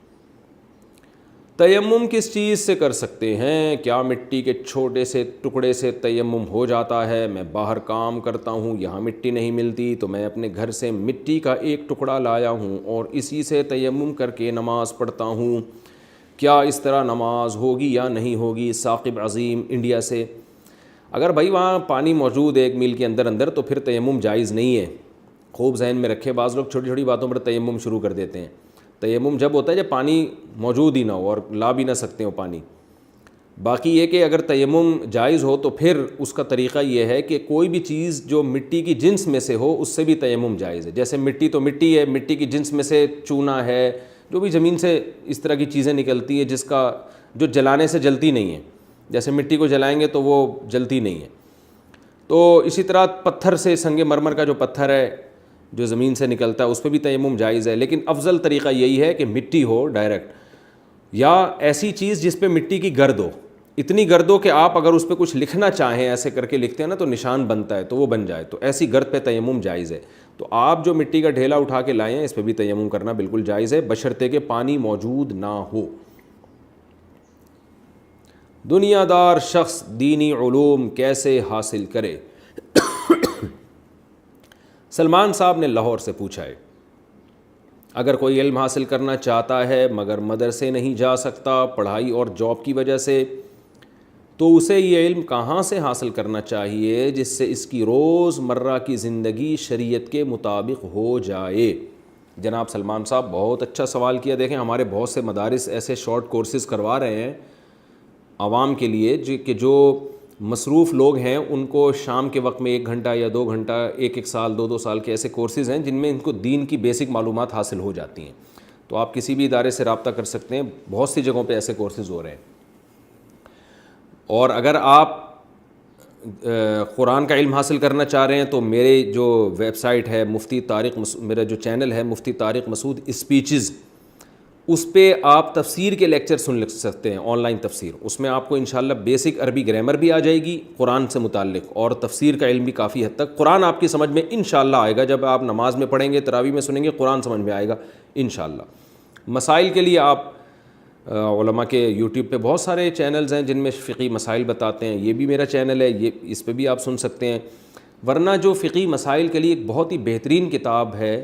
[SPEAKER 1] تیمم کس چیز سے کر سکتے ہیں؟ کیا مٹی کے چھوٹے سے ٹکڑے سے تیمم ہو جاتا ہے؟ میں باہر کام کرتا ہوں، یہاں مٹی نہیں ملتی، تو میں اپنے گھر سے مٹی کا ایک ٹکڑا لایا ہوں اور اسی سے تیمم کر کے نماز پڑھتا ہوں، کیا اس طرح نماز ہوگی یا نہیں ہوگی؟ ثاقب عظیم انڈیا سے۔ اگر بھائی وہاں پانی موجود ہے 1 میل کے اندر تو پھر تیمم جائز نہیں ہے۔ خوب ذہن میں رکھے، بعض لوگ چھوٹی چھوٹی باتوں پر تیمم شروع کر دیتے ہیں۔ تیمم جب ہوتا ہے جب پانی موجود ہی نہ ہو اور لا بھی نہ سکتے ہو پانی۔ باقی یہ کہ اگر تیمم جائز ہو تو پھر اس کا طریقہ یہ ہے کہ کوئی بھی چیز جو مٹی کی جنس میں سے ہو اس سے بھی تیمم جائز ہے۔ جیسے مٹی تو مٹی ہے، مٹی کی جنس میں سے چونا ہے، جو بھی زمین سے اس طرح کی چیزیں نکلتی ہیں جو جلانے سے جلتی نہیں ہیں، جیسے مٹی کو جلائیں گے تو وہ جلتی نہیں ہے۔ تو اسی طرح پتھر سے، سنگ مرمر کا جو پتھر ہے جو زمین سے نکلتا ہے اس پہ بھی تیمم جائز ہے، لیکن افضل طریقہ یہی ہے کہ مٹی ہو ڈائریکٹ، یا ایسی چیز جس پہ مٹی کی گرد ہو، اتنی گرد ہو کہ آپ اگر اس پہ کچھ لکھنا چاہیں، ایسے کر کے لکھتے ہیں نا تو نشان بنتا ہے، تو وہ بن جائے، تو ایسی گرد پہ تیمم جائز ہے۔ تو آپ جو مٹی کا ڈھیلا اٹھا کے لائیں اس پہ بھی تیمم کرنا بالکل جائز ہے، بشرطے کہ پانی موجود نہ ہو۔ دنیا دار شخص دینی علوم کیسے حاصل کرے؟ سلمان صاحب نے لاہور سے پوچھا ہے، اگر کوئی علم حاصل کرنا چاہتا ہے مگر مدرسے نہیں جا سکتا پڑھائی اور جاب کی وجہ سے، تو اسے یہ علم کہاں سے حاصل کرنا چاہیے جس سے اس کی روز مرہ کی زندگی شریعت کے مطابق ہو جائے؟ جناب سلمان صاحب بہت اچھا سوال کیا۔ دیکھیں ہمارے بہت سے مدارس ایسے شارٹ کورسز کروا رہے ہیں عوام کے لیے کہ جو مصروف لوگ ہیں ان کو شام کے وقت میں 1 گھنٹہ یا 2 گھنٹہ 1 سال 2 سال کے ایسے کورسز ہیں جن میں ان کو دین کی بیسک معلومات حاصل ہو جاتی ہیں۔ تو آپ کسی بھی ادارے سے رابطہ کر سکتے ہیں، بہت سی جگہوں پہ ایسے کورسز ہو رہے ہیں۔ اور اگر آپ قرآن کا علم حاصل کرنا چاہ رہے ہیں تو میرے جو ویب سائٹ ہے مفتی طارق میرا جو چینل ہے مفتی طارق مسعود اسپیچز، اس پہ آپ تفسیر کے لیکچر سن سکتے ہیں، آن لائن تفسیر۔ اس میں آپ کو انشاءاللہ بیسک عربی گرامر بھی آ جائے گی قرآن سے متعلق، اور تفسیر کا علم بھی کافی حد تک قرآن آپ کی سمجھ میں انشاءاللہ آئے گا۔ جب آپ نماز میں پڑھیں گے، تراویح میں سنیں گے، قرآن سمجھ میں آئے گا انشاءاللہ۔ مسائل کے لیے آپ علماء کے یوٹیوب پہ بہت سارے چینلز ہیں جن میں فقہی مسائل بتاتے ہیں، یہ بھی میرا چینل ہے، یہ اس پہ بھی آپ سن سکتے ہیں۔ ورنہ جو فقہی مسائل کے لیے ایک بہت ہی بہترین کتاب ہے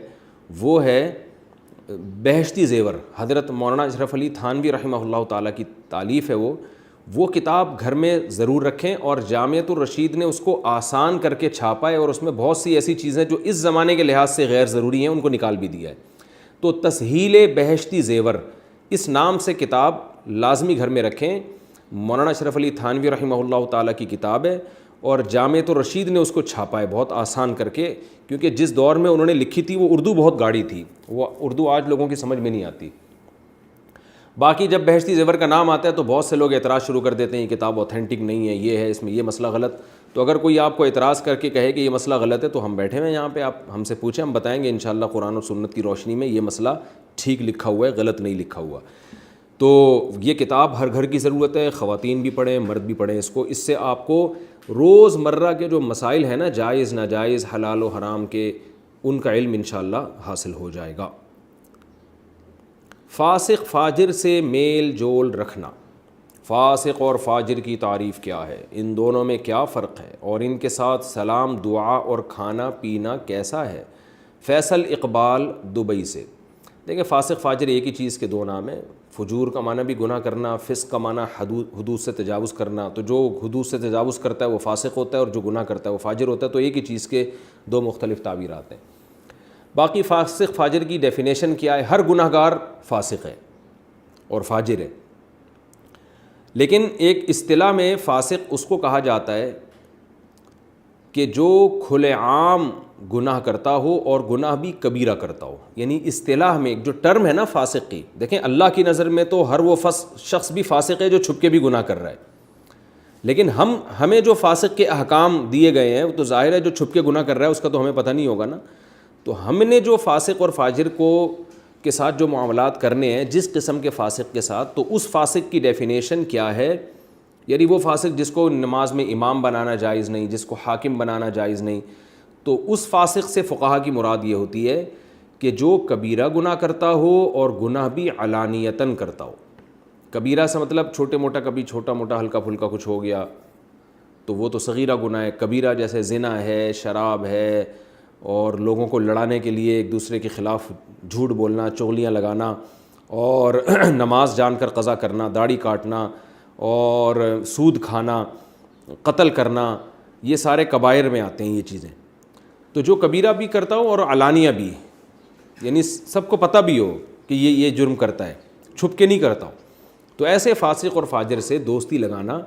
[SPEAKER 1] وہ ہے بہشتی زیور، حضرت مولانا اشرف علی تھانوی رحمہ اللہ تعالیٰ کی تالیف ہے وہ کتاب گھر میں ضرور رکھیں۔ اور جامعۃ الرشید نے اس کو آسان کر کے چھاپا ہے، اور اس میں بہت سی ایسی چیزیں جو اس زمانے کے لحاظ سے غیر ضروری ہیں ان کو نکال بھی دیا ہے۔ تو تسہیل بہشتی زیور اس نام سے کتاب لازمی گھر میں رکھیں، مولانا اشرف علی تھانوی رحمہ اللہ تعالیٰ کی کتاب ہے، اور جامعۃ الرشید نے اس کو چھاپا ہے بہت آسان کر کے، کیونکہ جس دور میں انہوں نے لکھی تھی وہ اردو بہت گاڑی تھی، وہ اردو آج لوگوں کی سمجھ میں نہیں آتی۔ باقی جب بہشتی زیور کا نام آتا ہے تو بہت سے لوگ اعتراض شروع کر دیتے ہیں یہ کتاب اوتھینٹک نہیں ہے، یہ ہے، اس میں یہ مسئلہ غلط۔ تو اگر کوئی آپ کو اعتراض کر کے کہے کہ یہ مسئلہ غلط ہے تو ہم بیٹھے ہوئے یہاں پہ، آپ ہم سے پوچھیں، ہم بتائیں گے انشاءاللہ قرآن و سنت کی روشنی میں یہ مسئلہ ٹھیک لکھا ہوا ہے، غلط نہیں لکھا ہوا۔ تو یہ کتاب ہر گھر کی ضرورت ہے، خواتین بھی پڑھیں، مرد بھی پڑھیں اس کو۔ اس سے آپ کو روز مرہ کے جو مسائل ہیں نا، جائز ناجائز حلال و حرام کے، ان کا علم انشاءاللہ حاصل ہو جائے گا۔ فاسق فاجر سے میل جول رکھنا، فاسق اور فاجر کی تعریف کیا ہے، ان دونوں میں کیا فرق ہے، اور ان کے ساتھ سلام دعا اور کھانا پینا کیسا ہے؟ فیصل اقبال دبئی سے۔ دیکھیں فاسق فاجر ایک ہی چیز کے دو نام ہیں۔ فجور کا معنی بھی گناہ کرنا، فسق کا معنی حدود سے تجاوز کرنا۔ تو جو حدود سے تجاوز کرتا ہے وہ فاسق ہوتا ہے، اور جو گناہ کرتا ہے وہ فاجر ہوتا ہے۔ تو ایک ہی چیز کے دو مختلف تعبیرات ہیں۔ باقی فاسق فاجر کی ڈیفینیشن کیا ہے؟ ہر گناہ گار فاسق ہے اور فاجر ہے، لیکن ایک اصطلاح میں فاسق اس کو کہا جاتا ہے کہ جو کھلے عام گناہ کرتا ہو اور گناہ بھی کبیرہ کرتا ہو۔ یعنی اصطلاح میں ایک جو ٹرم ہے نا فاسق کی، دیکھیں اللہ کی نظر میں تو ہر وہ شخص بھی فاسق ہے جو چھپ کے بھی گناہ کر رہا ہے، لیکن ہمیں جو فاسق کے احکام دیے گئے ہیں وہ تو ظاہر ہے جو چھپ کے گناہ کر رہا ہے اس کا تو ہمیں پتہ نہیں ہوگا نا۔ تو ہم نے جو فاسق اور فاجر کے ساتھ جو معاملات کرنے ہیں، جس قسم کے فاسق کے ساتھ، تو اس فاسق کی ڈیفینیشن کیا ہے؟ یعنی وہ فاسق جس کو نماز میں امام بنانا جائز نہیں، جس کو حاکم بنانا جائز نہیں، تو اس فاسق سے فقہا کی مراد یہ ہوتی ہے کہ جو کبیرہ گناہ کرتا ہو اور گناہ بھی علانیتاً کرتا ہو۔ کبیرہ سے مطلب چھوٹے موٹا، کبھی چھوٹا موٹا ہلکا پھلکا کچھ ہو گیا تو وہ تو صغیرہ گناہ ہے۔ کبیرہ جیسے زنا ہے، شراب ہے، اور لوگوں کو لڑانے کے لیے ایک دوسرے کے خلاف جھوٹ بولنا، چغلیاں لگانا، اور نماز جان کر قضا کرنا، داڑھی کاٹنا، اور سود کھانا، قتل کرنا، یہ سارے کبائر میں آتے ہیں یہ چیزیں۔ تو جو کبیرہ بھی کرتا ہو اور علانیہ بھی، یعنی سب کو پتہ بھی ہو کہ یہ جرم کرتا ہے، چھپ کے نہیں کرتا ہو، تو ایسے فاسق اور فاجر سے دوستی لگانا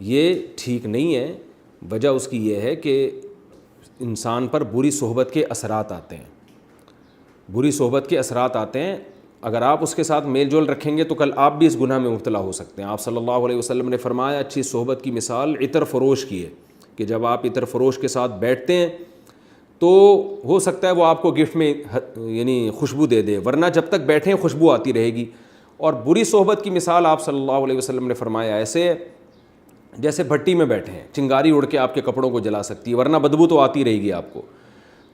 [SPEAKER 1] یہ ٹھیک نہیں ہے۔ وجہ اس کی یہ ہے کہ انسان پر بری صحبت کے اثرات آتے ہیں، بری صحبت کے اثرات آتے ہیں۔ اگر آپ اس کے ساتھ میل جول رکھیں گے تو کل آپ بھی اس گناہ میں مبتلا ہو سکتے ہیں۔ آپ صلی اللہ علیہ وسلم نے فرمایا اچھی صحبت کی مثال عطر فروش کی ہے، کہ جب آپ عطر فروش کے ساتھ بیٹھتے ہیں تو ہو سکتا ہے وہ آپ کو گفٹ میں یعنی خوشبو دے دے، ورنہ جب تک بیٹھیں خوشبو آتی رہے گی۔ اور بری صحبت کی مثال آپ صلی اللہ علیہ وسلم نے فرمایا ایسے جیسے بھٹی میں بیٹھے ہیں، چنگاری اڑ کے آپ کے کپڑوں کو جلا سکتی ہے، ورنہ بدبو تو آتی رہے گی آپ کو۔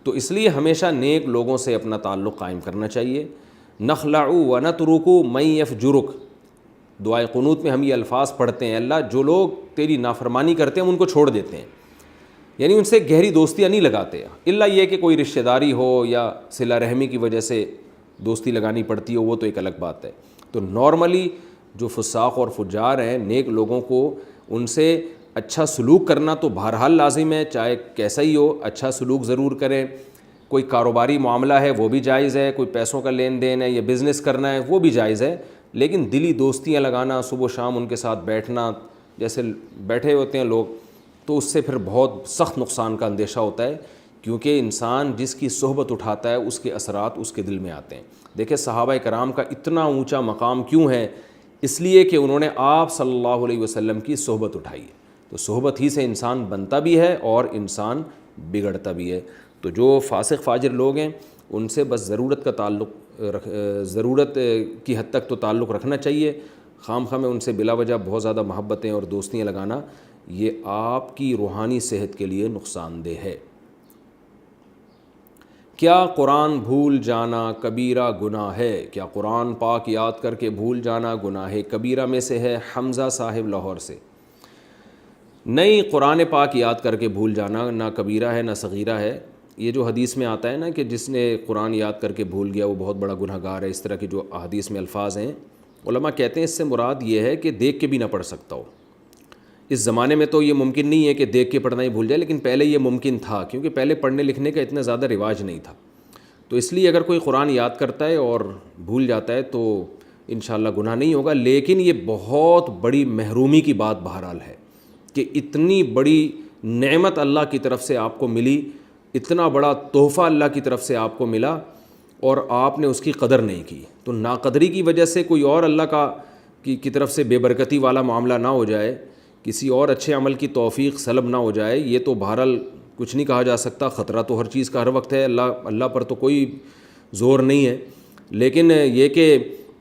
[SPEAKER 1] تو اس لیے ہمیشہ نیک لوگوں سے اپنا تعلق قائم کرنا چاہیے۔ نخلع ونترک من یفجرک، دعائے قنوت میں ہم یہ الفاظ پڑھتے ہیں، اللہ جو لوگ تیری نافرمانی کرتے ہیں ہم ان کو چھوڑ دیتے ہیں، یعنی ان سے گہری دوستیاں نہیں لگاتے، الا یہ کہ کوئی رشتہ داری ہو یا صلہ رحمی کی وجہ سے دوستی لگانی پڑتی ہو، وہ تو ایک الگ بات ہے۔ تو نارملی جو فساق اور فجار ہیں، نیک لوگوں کو ان سے اچھا سلوک کرنا تو بہرحال لازم ہے، چاہے کیسا ہی ہو، اچھا سلوک ضرور کریں۔ کوئی کاروباری معاملہ ہے وہ بھی جائز ہے، کوئی پیسوں کا لین دین ہے یا بزنس کرنا ہے وہ بھی جائز ہے، لیکن دلی دوستیاں لگانا، صبح و شام ان کے ساتھ بیٹھنا جیسے بیٹھے ہوتے ہیں لوگ، تو اس سے پھر بہت سخت نقصان کا اندیشہ ہوتا ہے، کیونکہ انسان جس کی صحبت اٹھاتا ہے اس کے اثرات اس کے دل میں آتے ہیں۔ دیکھیں صحابہ کرام کا اتنا اونچا مقام کیوں ہے؟ اس لیے کہ انہوں نے آپ صلی اللہ علیہ وسلم کی صحبت اٹھائی ہے، تو صحبت ہی سے انسان بنتا بھی ہے اور انسان بگڑتا بھی ہے۔ تو جو فاسق فاجر لوگ ہیں ان سے بس ضرورت کا تعلق ضرورت کی حد تک تو تعلق رکھنا چاہیے، خام خواہ میں ان سے بلا وجہ بہت زیادہ محبتیں اور دوستیاں لگانا یہ آپ کی روحانی صحت کے لیے نقصان دہ ہے۔ کیا قرآن بھول جانا کبیرہ گناہ ہے؟ کیا قرآن پاک یاد کر کے بھول جانا گناہ کبیرہ میں سے ہے؟ حمزہ صاحب لاہور سے۔ نہیں، قرآن پاک یاد کر کے بھول جانا نہ کبیرہ ہے نہ صغیرہ ہے۔ یہ جو حدیث میں آتا ہے نا کہ جس نے قرآن یاد کر کے بھول گیا وہ بہت بڑا گناہ گار ہے، اس طرح کی جو حدیث میں الفاظ ہیں، علماء کہتے ہیں اس سے مراد یہ ہے کہ دیکھ کے بھی نہ پڑھ سکتا ہو۔ اس زمانے میں تو یہ ممکن نہیں ہے کہ دیکھ کے پڑھنا ہی بھول جائے، لیکن پہلے یہ ممکن تھا، کیونکہ پہلے پڑھنے لکھنے کا اتنا زیادہ رواج نہیں تھا، تو اس لیے اگر کوئی قرآن یاد کرتا ہے اور بھول جاتا ہے تو انشاءاللہ گناہ نہیں ہوگا، لیکن یہ بہت بڑی محرومی کی بات بہرحال ہے کہ اتنی بڑی نعمت اللہ کی طرف سے آپ کو ملی، اتنا بڑا تحفہ اللہ کی طرف سے آپ کو ملا اور آپ نے اس کی قدر نہیں کی، تو ناقدری کی وجہ سے کوئی اور اللہ کی طرف سے بے برکتی والا معاملہ نہ ہو جائے، کسی اور اچھے عمل کی توفیق سلب نہ ہو جائے، یہ تو بہرحال کچھ نہیں کہا جا سکتا، خطرہ تو ہر چیز کا ہر وقت ہے، اللہ پر تو کوئی زور نہیں ہے، لیکن یہ کہ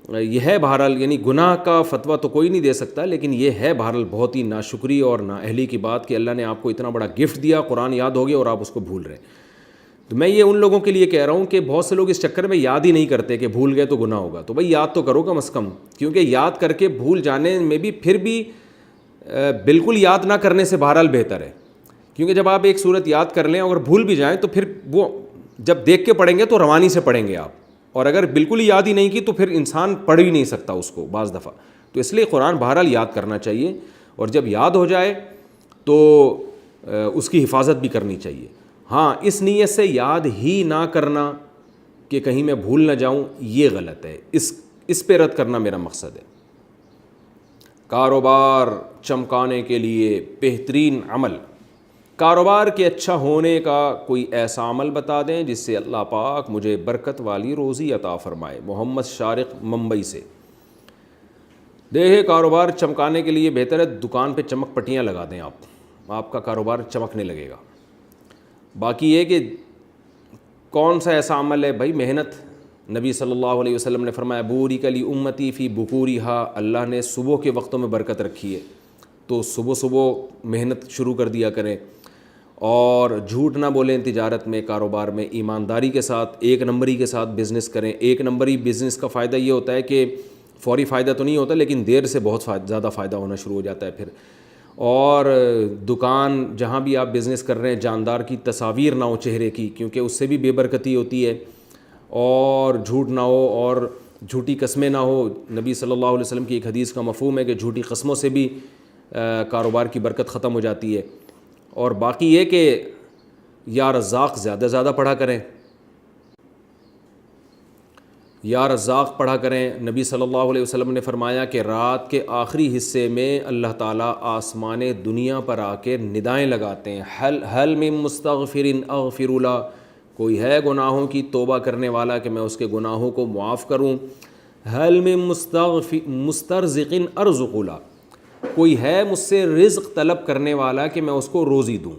[SPEAKER 1] یہ ہے بہرحال، یعنی گناہ کا فتویٰ تو کوئی نہیں دے سکتا، لیکن یہ ہے بہرحال بہت ہی ناشکری اور نااہلی کی بات کہ اللہ نے آپ کو اتنا بڑا گفٹ دیا، قرآن یاد ہو گیا اور آپ اس کو بھول رہے ہیں۔ تو میں یہ ان لوگوں کے لیے کہہ رہا ہوں کہ بہت سے لوگ اس چکر میں یاد ہی نہیں کرتے کہ بھول گئے تو گناہ ہوگا، تو بھائی یاد تو کرو کم از کم، کیونکہ یاد کر کے بھول جانے میں بھی پھر بھی بالکل یاد نہ کرنے سے بہرحال بہتر ہے، کیونکہ جب آپ ایک صورت یاد کر لیں اگر بھول بھی جائیں تو پھر وہ جب دیکھ کے پڑھیں گے تو روانی سے پڑھیں گے آپ، اور اگر بالکل ہی یاد ہی نہیں کی تو پھر انسان پڑھ ہی نہیں سکتا اس کو بعض دفعہ، تو اس لیے قرآن بہرحال یاد کرنا چاہیے، اور جب یاد ہو جائے تو اس کی حفاظت بھی کرنی چاہیے۔ ہاں، اس نیت سے یاد ہی نہ کرنا کہ کہیں میں بھول نہ جاؤں، یہ غلط ہے، اس پہ رد کرنا میرا مقصد ہے۔ کاروبار چمکانے کے لیے بہترین عمل، کاروبار کے اچھا ہونے کا کوئی ایسا عمل بتا دیں جس سے اللہ پاک مجھے برکت والی روزی عطا فرمائے۔ محمد شارق ممبئی سے۔ دیکھیں کاروبار چمکانے کے لیے بہتر ہے دکان پہ چمک پٹیاں لگا دیں، آپ کا کاروبار چمکنے لگے گا۔ باقی یہ کہ کون سا ایسا عمل ہے؟ بھائی محنت، نبی صلی اللہ علیہ وسلم نے فرمایا بورک لی امتی فی بکورہا، اللہ نے صبح کے وقتوں میں برکت رکھی ہے، تو صبح محنت شروع کر دیا کریں، اور جھوٹ نہ بولیں تجارت میں، کاروبار میں، ایمانداری کے ساتھ، ایک نمبری کے ساتھ بزنس کریں۔ ایک نمبری بزنس کا فائدہ یہ ہوتا ہے کہ فوری فائدہ تو نہیں ہوتا، لیکن دیر سے بہت زیادہ فائدہ ہونا شروع ہو جاتا ہے پھر، اور دکان جہاں بھی آپ بزنس کر رہے ہیں جاندار کی تصاویر نہ ہو چہرے کی، کیونکہ اس سے بھی بے برکتی ہوتی ہے، اور جھوٹ نہ ہو اور جھوٹی قسمیں نہ ہو۔ نبی صلی اللہ علیہ وسلم کی ایک حدیث کا مفہوم ہے کہ جھوٹی قسموں سے بھی کاروبار کی برکت ختم ہو جاتی ہے۔ اور باقی یہ کہ یا رزاق زیادہ پڑھا کریں، یا رزاق پڑھا کریں۔ نبی صلی اللہ علیہ وسلم نے فرمایا کہ رات کے آخری حصے میں اللہ تعالیٰ آسمان دنیا پر آ کے ندائیں لگاتے ہیں، حل من مستغفر اغفر له، کوئی ہے گناہوں کی توبہ کرنے والا کہ میں اس کے گناہوں کو معاف کروں، حل من مسترزق ارزق له، کوئی ہے مجھ سے رزق طلب کرنے والا کہ میں اس کو روزی دوں۔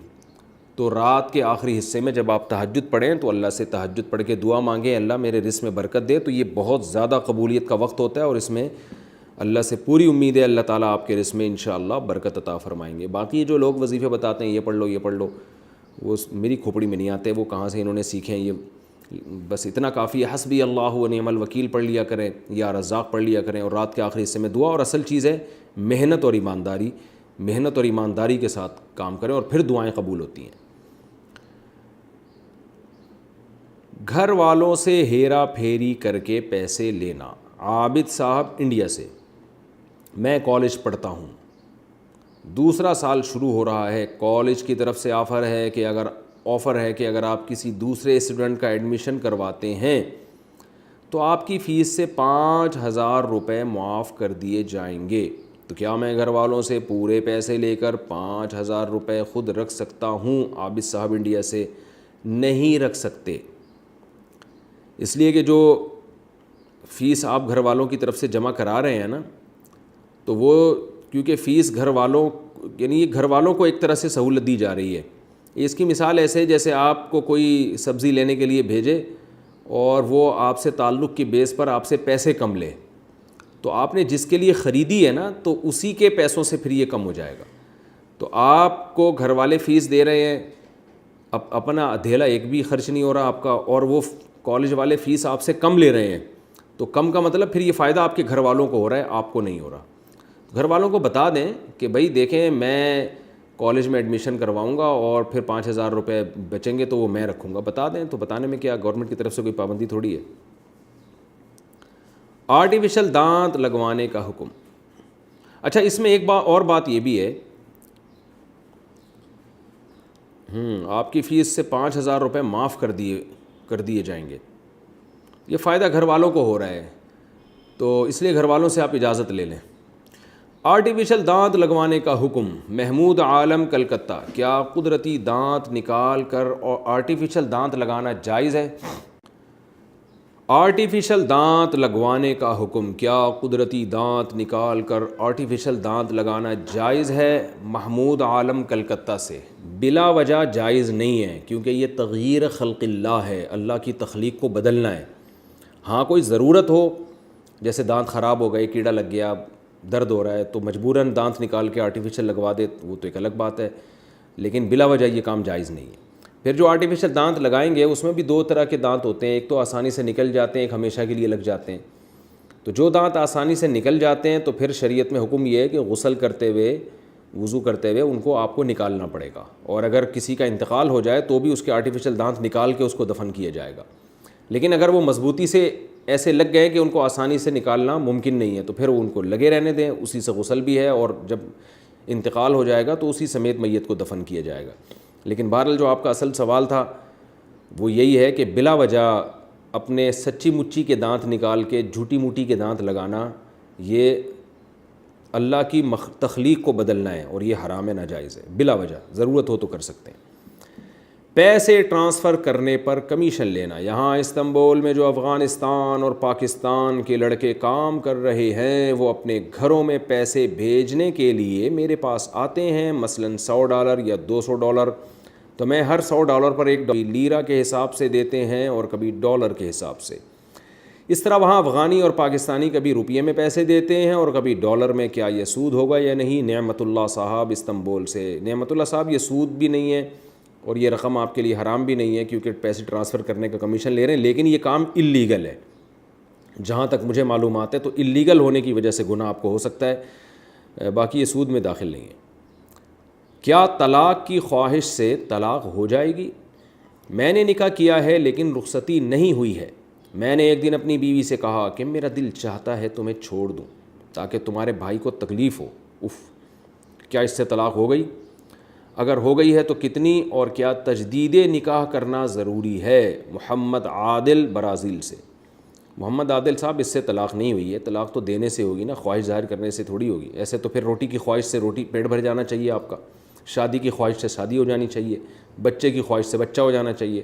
[SPEAKER 1] تو رات کے آخری حصے میں جب آپ تہجد پڑھیں تو اللہ سے تہجد پڑھ کے دعا مانگیں اللہ میرے رزق میں برکت دے، تو یہ بہت زیادہ قبولیت کا وقت ہوتا ہے، اور اس میں اللہ سے پوری امید ہے اللہ تعالیٰ آپ کے رزق میں انشاءاللہ برکت عطا فرمائیں گے۔ باقی جو لوگ وظیفے بتاتے ہیں یہ پڑھ لو یہ پڑھ لو، وہ میری کھوپڑی میں نہیں آتے، وہ کہاں سے انہوں نے سیکھے ہیں یہ، بس اتنا کافی ہے، حسبی اللہ و نعم الوکیل پڑھ لیا کریں یا رزاق پڑھ لیا کریں، اور رات کے آخری حصے میں دعا. اور اصل چیز ہے محنت اور ایمانداری، محنت اور ایمانداری کے ساتھ کام کریں اور پھر دعائیں قبول ہوتی ہیں. گھر والوں سے ہیرا پھیری کر کے پیسے لینا. عابد صاحب انڈیا سے. میں کالج پڑھتا ہوں، دوسرا سال شروع ہو رہا ہے، کالج کی طرف سے آفر ہے کہ اگر آپ کسی دوسرے اسٹوڈنٹ کا ایڈمیشن کرواتے ہیں تو آپ کی فیس سے 5,000 روپے معاف کر دیے جائیں گے. تو کیا میں گھر والوں سے پورے پیسے لے کر 5,000 روپے خود رکھ سکتا ہوں؟ عابد صاحب انڈیا سے. نہیں رکھ سکتے، اس لیے کہ جو فیس آپ گھر والوں کی طرف سے جمع کرا رہے ہیں نا، تو وہ کیونکہ فیس گھر والوں یعنی یہ گھر والوں کو ایک طرح سے سہولت دی جا رہی ہے. اس کی مثال ایسے جیسے آپ کو کوئی سبزی لینے کے لیے بھیجے اور وہ آپ سے تعلق کی بیس پر آپ سے پیسے کم لے، تو آپ نے جس کے لیے خریدی ہے نا تو اسی کے پیسوں سے پھر یہ کم ہو جائے گا. تو آپ کو گھر والے فیس دے رہے ہیں، اپنا ادھیلا ایک بھی خرچ نہیں ہو رہا آپ کا، اور وہ کالج والے فیس آپ سے کم لے رہے ہیں. تو کم کا مطلب پھر یہ فائدہ آپ کے گھر والوں کو ہو رہا ہے، آپ کو نہیں ہو رہا. گھر والوں کو بتا دیں کہ بھائی دیکھیں میں کالج میں ایڈمیشن کرواؤں گا اور پھر 5,000 روپے بچیں گے تو وہ میں رکھوں گا. بتا دیں، تو بتانے میں کیا، گورنمنٹ کی طرف سے کوئی پابندی تھوڑی ہے. آرٹیفیشل دانت لگوانے کا حکم. اچھا اس میں ایک اور بات یہ بھی ہے، آپ کی فیس سے 5,000 روپے معاف کر دیے جائیں گے. یہ فائدہ گھر والوں کو ہو رہا ہے، تو اس لیے گھر والوں سے آپ اجازت لے لیں. آرٹیفیشل دانت لگوانے کا حکم. محمود عالم کلکتہ. کیا قدرتی دانت نکال کر آرٹیفیشل دانت لگانا جائز ہے؟ آرٹیفیشل دانت لگوانے کا حکم. کیا قدرتی دانت نکال کر آرٹیفیشل دانت لگانا جائز ہے؟ محمود عالم کلکتہ سے. بلا وجہ جائز نہیں ہے، کیونکہ یہ تغییر خلق اللہ ہے، اللہ کی تخلیق کو بدلنا ہے. ہاں کوئی ضرورت ہو، جیسے دانت خراب ہو گئے، کیڑا لگ گیا، درد ہو رہا ہے، تو مجبوراً دانت نکال کے آرٹیفیشل لگوا دے، وہ تو ایک الگ بات ہے، لیکن بلا وجہ یہ کام جائز نہیں ہے. پھر جو آرٹیفیشل دانت لگائیں گے اس میں بھی 2 طرح کے دانت ہوتے ہیں، ایک تو آسانی سے نکل جاتے ہیں، ایک ہمیشہ کے لیے لگ جاتے ہیں. تو جو دانت آسانی سے نکل جاتے ہیں تو پھر شریعت میں حکم یہ ہے کہ غسل کرتے ہوئے، وضو کرتے ہوئے ان کو آپ کو نکالنا پڑے گا، اور اگر کسی کا انتقال ہو جائے تو بھی اس کے آرٹیفیشل دانت نکال کے اس کو دفن کیا جائے گا. لیکن اگر وہ مضبوطی سے ایسے لگ گئے کہ ان کو آسانی سے نکالنا ممکن نہیں ہے تو پھر ان کو لگے رہنے دیں، اسی سے غسل بھی ہے، اور جب انتقال ہو جائے گا تو اسی سمیت میت کو دفن کیا جائے گا. لیکن بہرحال جو آپ کا اصل سوال تھا وہ یہی ہے کہ بلا وجہ اپنے سچی مچی کے دانت نکال کے جھوٹی موٹی کے دانت لگانا، یہ اللہ کی تخلیق کو بدلنا ہے، اور یہ حرام ہے، ناجائز ہے. بلا وجہ ضرورت ہو تو کر سکتے ہیں. پیسے ٹرانسفر کرنے پر کمیشن لینا. یہاں استنبول میں جو افغانستان اور پاکستان کے لڑکے کام کر رہے ہیں وہ اپنے گھروں میں پیسے بھیجنے کے لیے میرے پاس آتے ہیں، مثلا $100 یا $200، تو میں ہر $100 پر $1 لیرہ کے حساب سے دیتے ہیں اور کبھی ڈالر کے حساب سے. اس طرح وہاں افغانی اور پاکستانی کبھی روپیے میں پیسے دیتے ہیں اور کبھی ڈالر میں. کیا یہ سود ہوگا یا نہیں؟ نعمت اللہ صاحب استنبول سے. نعمت اللہ صاحب یہ سود بھی نہیں ہے اور یہ رقم آپ کے لیے حرام بھی نہیں ہے، کیونکہ پیسے ٹرانسفر کرنے کا کمیشن لے رہے ہیں، لیکن یہ کام اللیگل ہے. جہاں تک مجھے معلومات ہے تو اللیگل ہونے کی وجہ سے گناہ آپ کو ہو سکتا ہے، باقی یہ سود میں داخل نہیں ہے. کیا طلاق کی خواہش سے طلاق ہو جائے گی؟ میں نے نکاح کیا ہے لیکن رخصتی نہیں ہوئی ہے. میں نے ایک دن اپنی بیوی سے کہا کہ میرا دل چاہتا ہے تمہیں چھوڑ دوں تاکہ تمہارے بھائی کو تکلیف ہو. کیا اس سے طلاق ہو گئی؟ اگر ہو گئی ہے تو کتنی، اور کیا تجدید نکاح کرنا ضروری ہے؟ محمد عادل برازیل سے. محمد عادل صاحب اس سے طلاق نہیں ہوئی ہے، طلاق تو دینے سے ہوگی نا، خواہش ظاہر کرنے سے تھوڑی ہوگی. ایسے تو پھر روٹی کی خواہش سے روٹی پیٹ بھر جانا چاہیے آپ کا، شادی کی خواہش سے شادی ہو جانی چاہیے، بچے کی خواہش سے بچہ ہو جانا چاہیے.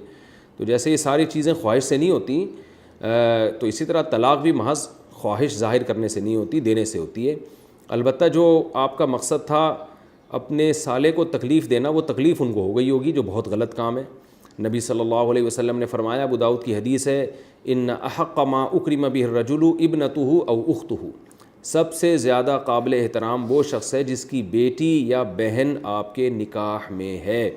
[SPEAKER 1] تو جیسے یہ ساری چیزیں خواہش سے نہیں ہوتی، تو اسی طرح طلاق بھی محض خواہش ظاہر کرنے سے نہیں ہوتی، دینے سے ہوتی ہے. البتہ جو آپ کا مقصد تھا اپنے سالے کو تکلیف دینا، وہ تکلیف ان کو ہو گئی ہوگی، جو بہت غلط کام ہے. نبی صلی اللہ علیہ وسلم نے فرمایا، ابو داؤد کی حدیث ہے، ان احق ما اکرم بہ الرجل ابنتہ او اختہ. سب سے زیادہ قابل احترام وہ شخص ہے جس کی بیٹی یا بہن آپ کے نکاح میں ہے.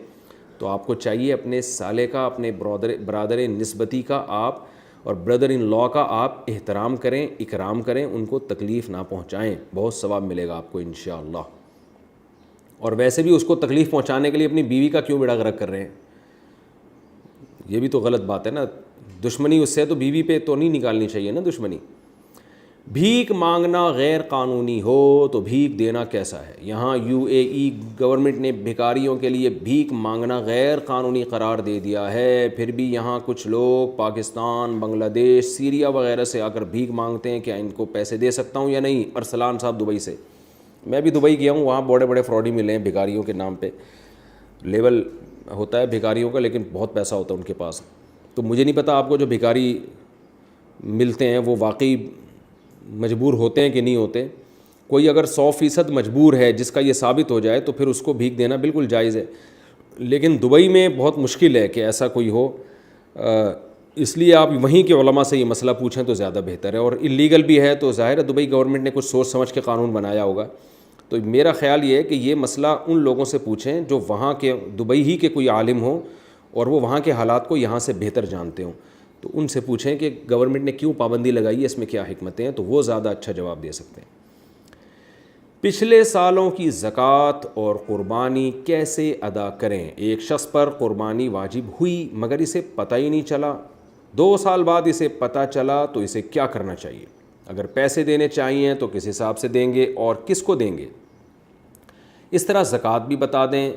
[SPEAKER 1] تو آپ کو چاہیے اپنے سالے کا، اپنے برادر نسبتی کا آپ اور بردر ان لا کا آپ احترام کریں، اکرام کریں، ان کو تکلیف نہ پہنچائیں، بہت ثواب ملے گا آپ کو انشاءاللہ۔ اور ویسے بھی اس کو تکلیف پہنچانے کے لیے اپنی بیوی کا کیوں بیڑا غرق کر رہے ہیں؟ یہ بھی تو غلط بات ہے نا، دشمنی اس سے تو بیوی پہ تو نہیں نکالنی چاہیے نا دشمنی۔ بھیک مانگنا غیر قانونی ہو تو بھیک دینا کیسا ہے؟ یہاں UAE گورنمنٹ نے بھکاریوں کے لیے بھیک مانگنا غیر قانونی قرار دے دیا ہے، پھر بھی یہاں کچھ لوگ پاکستان، بنگلہ دیش، سیریا وغیرہ سے آ کر بھیک مانگتے ہیں۔ کیا ان کو پیسے دے سکتا ہوں یا نہیں؟ ارسلان صاحب دبئی سے، میں بھی دبئی گیا ہوں، وہاں بڑے بڑے فراڈی ملے ہیں بھکاریوں کے نام پہ، لیول ہوتا ہے بھکاریوں کا لیکن بہت پیسہ ہوتا ہے ان کے پاس۔ تو مجھے نہیں پتہ آپ کو جو بھکاری ملتے ہیں وہ واقعی مجبور ہوتے ہیں کہ نہیں ہوتے۔ کوئی اگر 100% مجبور ہے جس کا یہ ثابت ہو جائے تو پھر اس کو بھیک دینا بالکل جائز ہے، لیکن دبئی میں بہت مشکل ہے کہ ایسا کوئی ہو، اس لیے آپ وہیں کے علماء سے یہ مسئلہ پوچھیں تو زیادہ بہتر ہے۔ اور اللیگل بھی ہے تو ظاہر ہے دبئی گورنمنٹ نے کچھ سوچ سمجھ کے قانون بنایا ہوگا۔ تو میرا خیال یہ ہے کہ یہ مسئلہ ان لوگوں سے پوچھیں جو وہاں کے دبئی ہی کے کوئی عالم ہوں اور وہ وہاں کے حالات کو یہاں سے بہتر جانتے ہوں، تو ان سے پوچھیں کہ گورنمنٹ نے کیوں پابندی لگائی ہے، اس میں کیا حکمتیں ہیں، تو وہ زیادہ اچھا جواب دے سکتے ہیں۔ پچھلے سالوں کی زکوٰۃ اور قربانی کیسے ادا کریں؟ ایک شخص پر قربانی واجب ہوئی مگر اسے پتہ ہی نہیں چلا، 2 سال بعد اسے پتہ چلا تو اسے کیا کرنا چاہیے؟ اگر پیسے دینے چاہیے تو کس حساب سے دیں گے اور کس کو دیں گے؟ اس طرح زکوٰۃ بھی بتا دیں،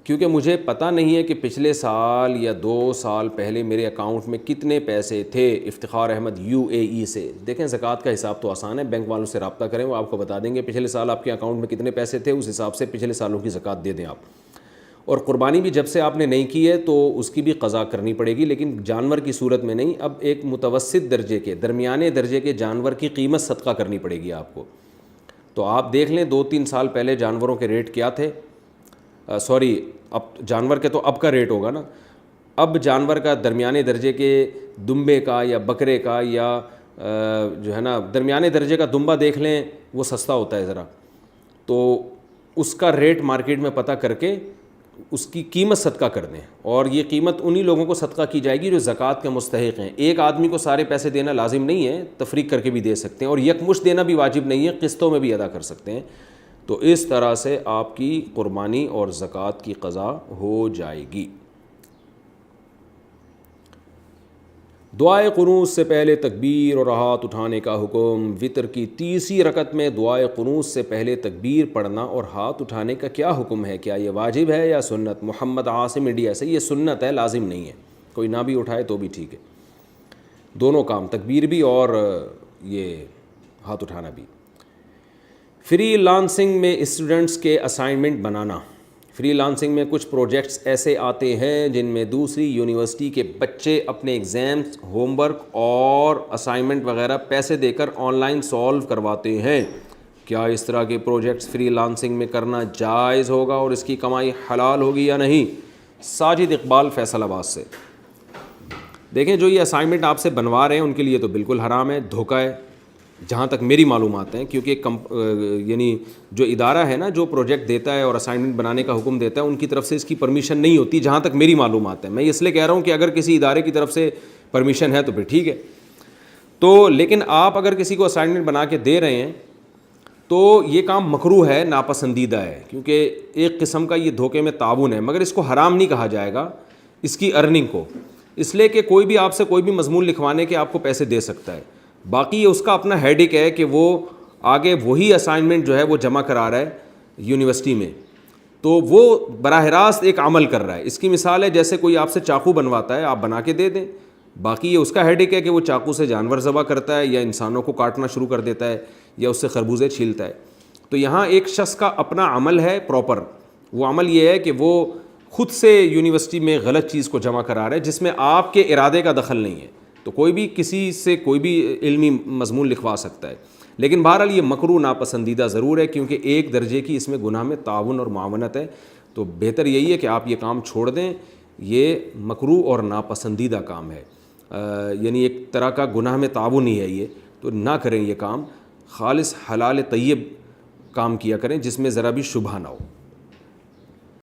[SPEAKER 1] کیونکہ مجھے پتہ نہیں ہے کہ پچھلے سال یا 2 سال پہلے میرے اکاؤنٹ میں کتنے پیسے تھے۔ افتخار احمد UAE سے۔ دیکھیں زکوٰۃ کا حساب تو آسان ہے، بینک والوں سے رابطہ کریں، وہ آپ کو بتا دیں گے پچھلے سال آپ کے اکاؤنٹ میں کتنے پیسے تھے، اس حساب سے پچھلے سالوں کی زکوٰۃ دے دیں آپ۔ اور قربانی بھی جب سے آپ نے نہیں کی ہے تو اس کی بھی قضا کرنی پڑے گی، لیکن جانور کی صورت میں نہیں، اب ایک متوسط درجے کے، درمیانے درجے کے جانور کی قیمت صدقہ کرنی پڑے گی آپ کو۔ تو آپ دیکھ لیں 2-3 سال پہلے جانوروں کے ریٹ کیا تھے، اب جانور کے تو اب کا ریٹ ہوگا نا، اب جانور کا درمیانے درجے کے دمبے کا یا بکرے کا یا جو ہے نا درمیانے درجے کا دمبا دیکھ لیں، وہ سستا ہوتا ہے ذرا، تو اس کا ریٹ مارکیٹ میں پتہ کر کے اس کی قیمت صدقہ کر دیں، اور یہ قیمت انہی لوگوں کو صدقہ کی جائے گی جو زکوٰۃ کے مستحق ہیں۔ ایک آدمی کو سارے پیسے دینا لازم نہیں ہے، تفریق کر کے بھی دے سکتے ہیں، اور یکمشت دینا بھی واجب نہیں ہے، قسطوں میں بھی ادا کر سکتے ہیں۔ تو اس طرح سے آپ کی قربانی اور زکوٰۃ کی قضا ہو جائے گی۔ دعائے قنوت سے پہلے تکبیر اور ہاتھ اٹھانے کا حکم۔ وتر کی تیسری رکعت میں دعائے قنوت سے پہلے تکبیر پڑھنا اور ہاتھ اٹھانے کا کیا حکم ہے؟ کیا یہ واجب ہے یا سنت؟ محمد عاصم انڈیا سے، یہ سنت ہے، لازم نہیں ہے، کوئی نہ بھی اٹھائے تو بھی ٹھیک ہے، دونوں کام، تکبیر بھی اور یہ ہاتھ اٹھانا بھی۔ فری لانسنگ میں اسٹوڈنٹس کے اسائنمنٹ بنانا۔ فری لانسنگ میں کچھ پروجیکٹس ایسے آتے ہیں جن میں دوسری یونیورسٹی کے بچے اپنے ایگزامز، ہوم ورک اور اسائنمنٹ وغیرہ پیسے دے کر آن لائن سالو کرواتے ہیں۔ کیا اس طرح کے پروجیکٹس فری لانسنگ میں کرنا جائز ہوگا اور اس کی کمائی حلال ہوگی یا نہیں؟ ساجد اقبال فیصل آباد سے۔ دیکھیں جو یہ اسائنمنٹ آپ سے بنوا رہے ہیں ان کے لیے تو بالکل حرام ہے، دھوکہ ہے، جہاں تک میری معلومات ہیں، کیونکہ یعنی جو ادارہ ہے نا جو پروجیکٹ دیتا ہے اور اسائنمنٹ بنانے کا حکم دیتا ہے ان کی طرف سے اس کی پرمیشن نہیں ہوتی، جہاں تک میری معلومات ہے۔ میں اس لیے کہہ رہا ہوں کہ اگر کسی ادارے کی طرف سے پرمیشن ہے تو پھر ٹھیک ہے، تو لیکن آپ اگر کسی کو اسائنمنٹ بنا کے دے رہے ہیں تو یہ کام مکروہ ہے، ناپسندیدہ ہے، کیونکہ ایک قسم کا یہ دھوکے میں تعاون ہے، مگر اس کو حرام نہیں کہا جائے گا، اس کی ارننگ کو، اس لیے کہ کوئی بھی آپ سے کوئی بھی مضمون لکھوانے کے آپ کو پیسے دے سکتا ہے۔ باقی یہ اس کا اپنا ہیڈک ہے کہ وہ آگے وہی اسائنمنٹ جو ہے وہ جمع کرا رہا ہے یونیورسٹی میں، تو وہ براہ راست ایک عمل کر رہا ہے۔ اس کی مثال ہے جیسے کوئی آپ سے چاقو بنواتا ہے، آپ بنا کے دے دیں، باقی یہ اس کا ہیڈک ہے کہ وہ چاقو سے جانور ذبح کرتا ہے یا انسانوں کو کاٹنا شروع کر دیتا ہے یا اس سے خربوزے چھیلتا ہے۔ تو یہاں ایک شخص کا اپنا عمل ہے پراپر، وہ عمل یہ ہے کہ وہ خود سے یونیورسٹی میں غلط چیز کو جمع کرا رہا ہے جس میں آپ کے ارادے کا دخل نہیں ہے، تو کوئی بھی کسی سے کوئی بھی علمی مضمون لکھوا سکتا ہے، لیکن بہرحال یہ مکروہ ناپسندیدہ ضرور ہے، کیونکہ ایک درجے کی اس میں گناہ میں تعاون اور معاونت ہے، تو بہتر یہی ہے کہ آپ یہ کام چھوڑ دیں، یہ مکروہ اور ناپسندیدہ کام ہے، یعنی ایک طرح کا گناہ میں تعاون ہی ہے یہ، تو نہ کریں یہ کام، خالص حلال طیب کام کیا کریں جس میں ذرا بھی شبہ نہ ہو۔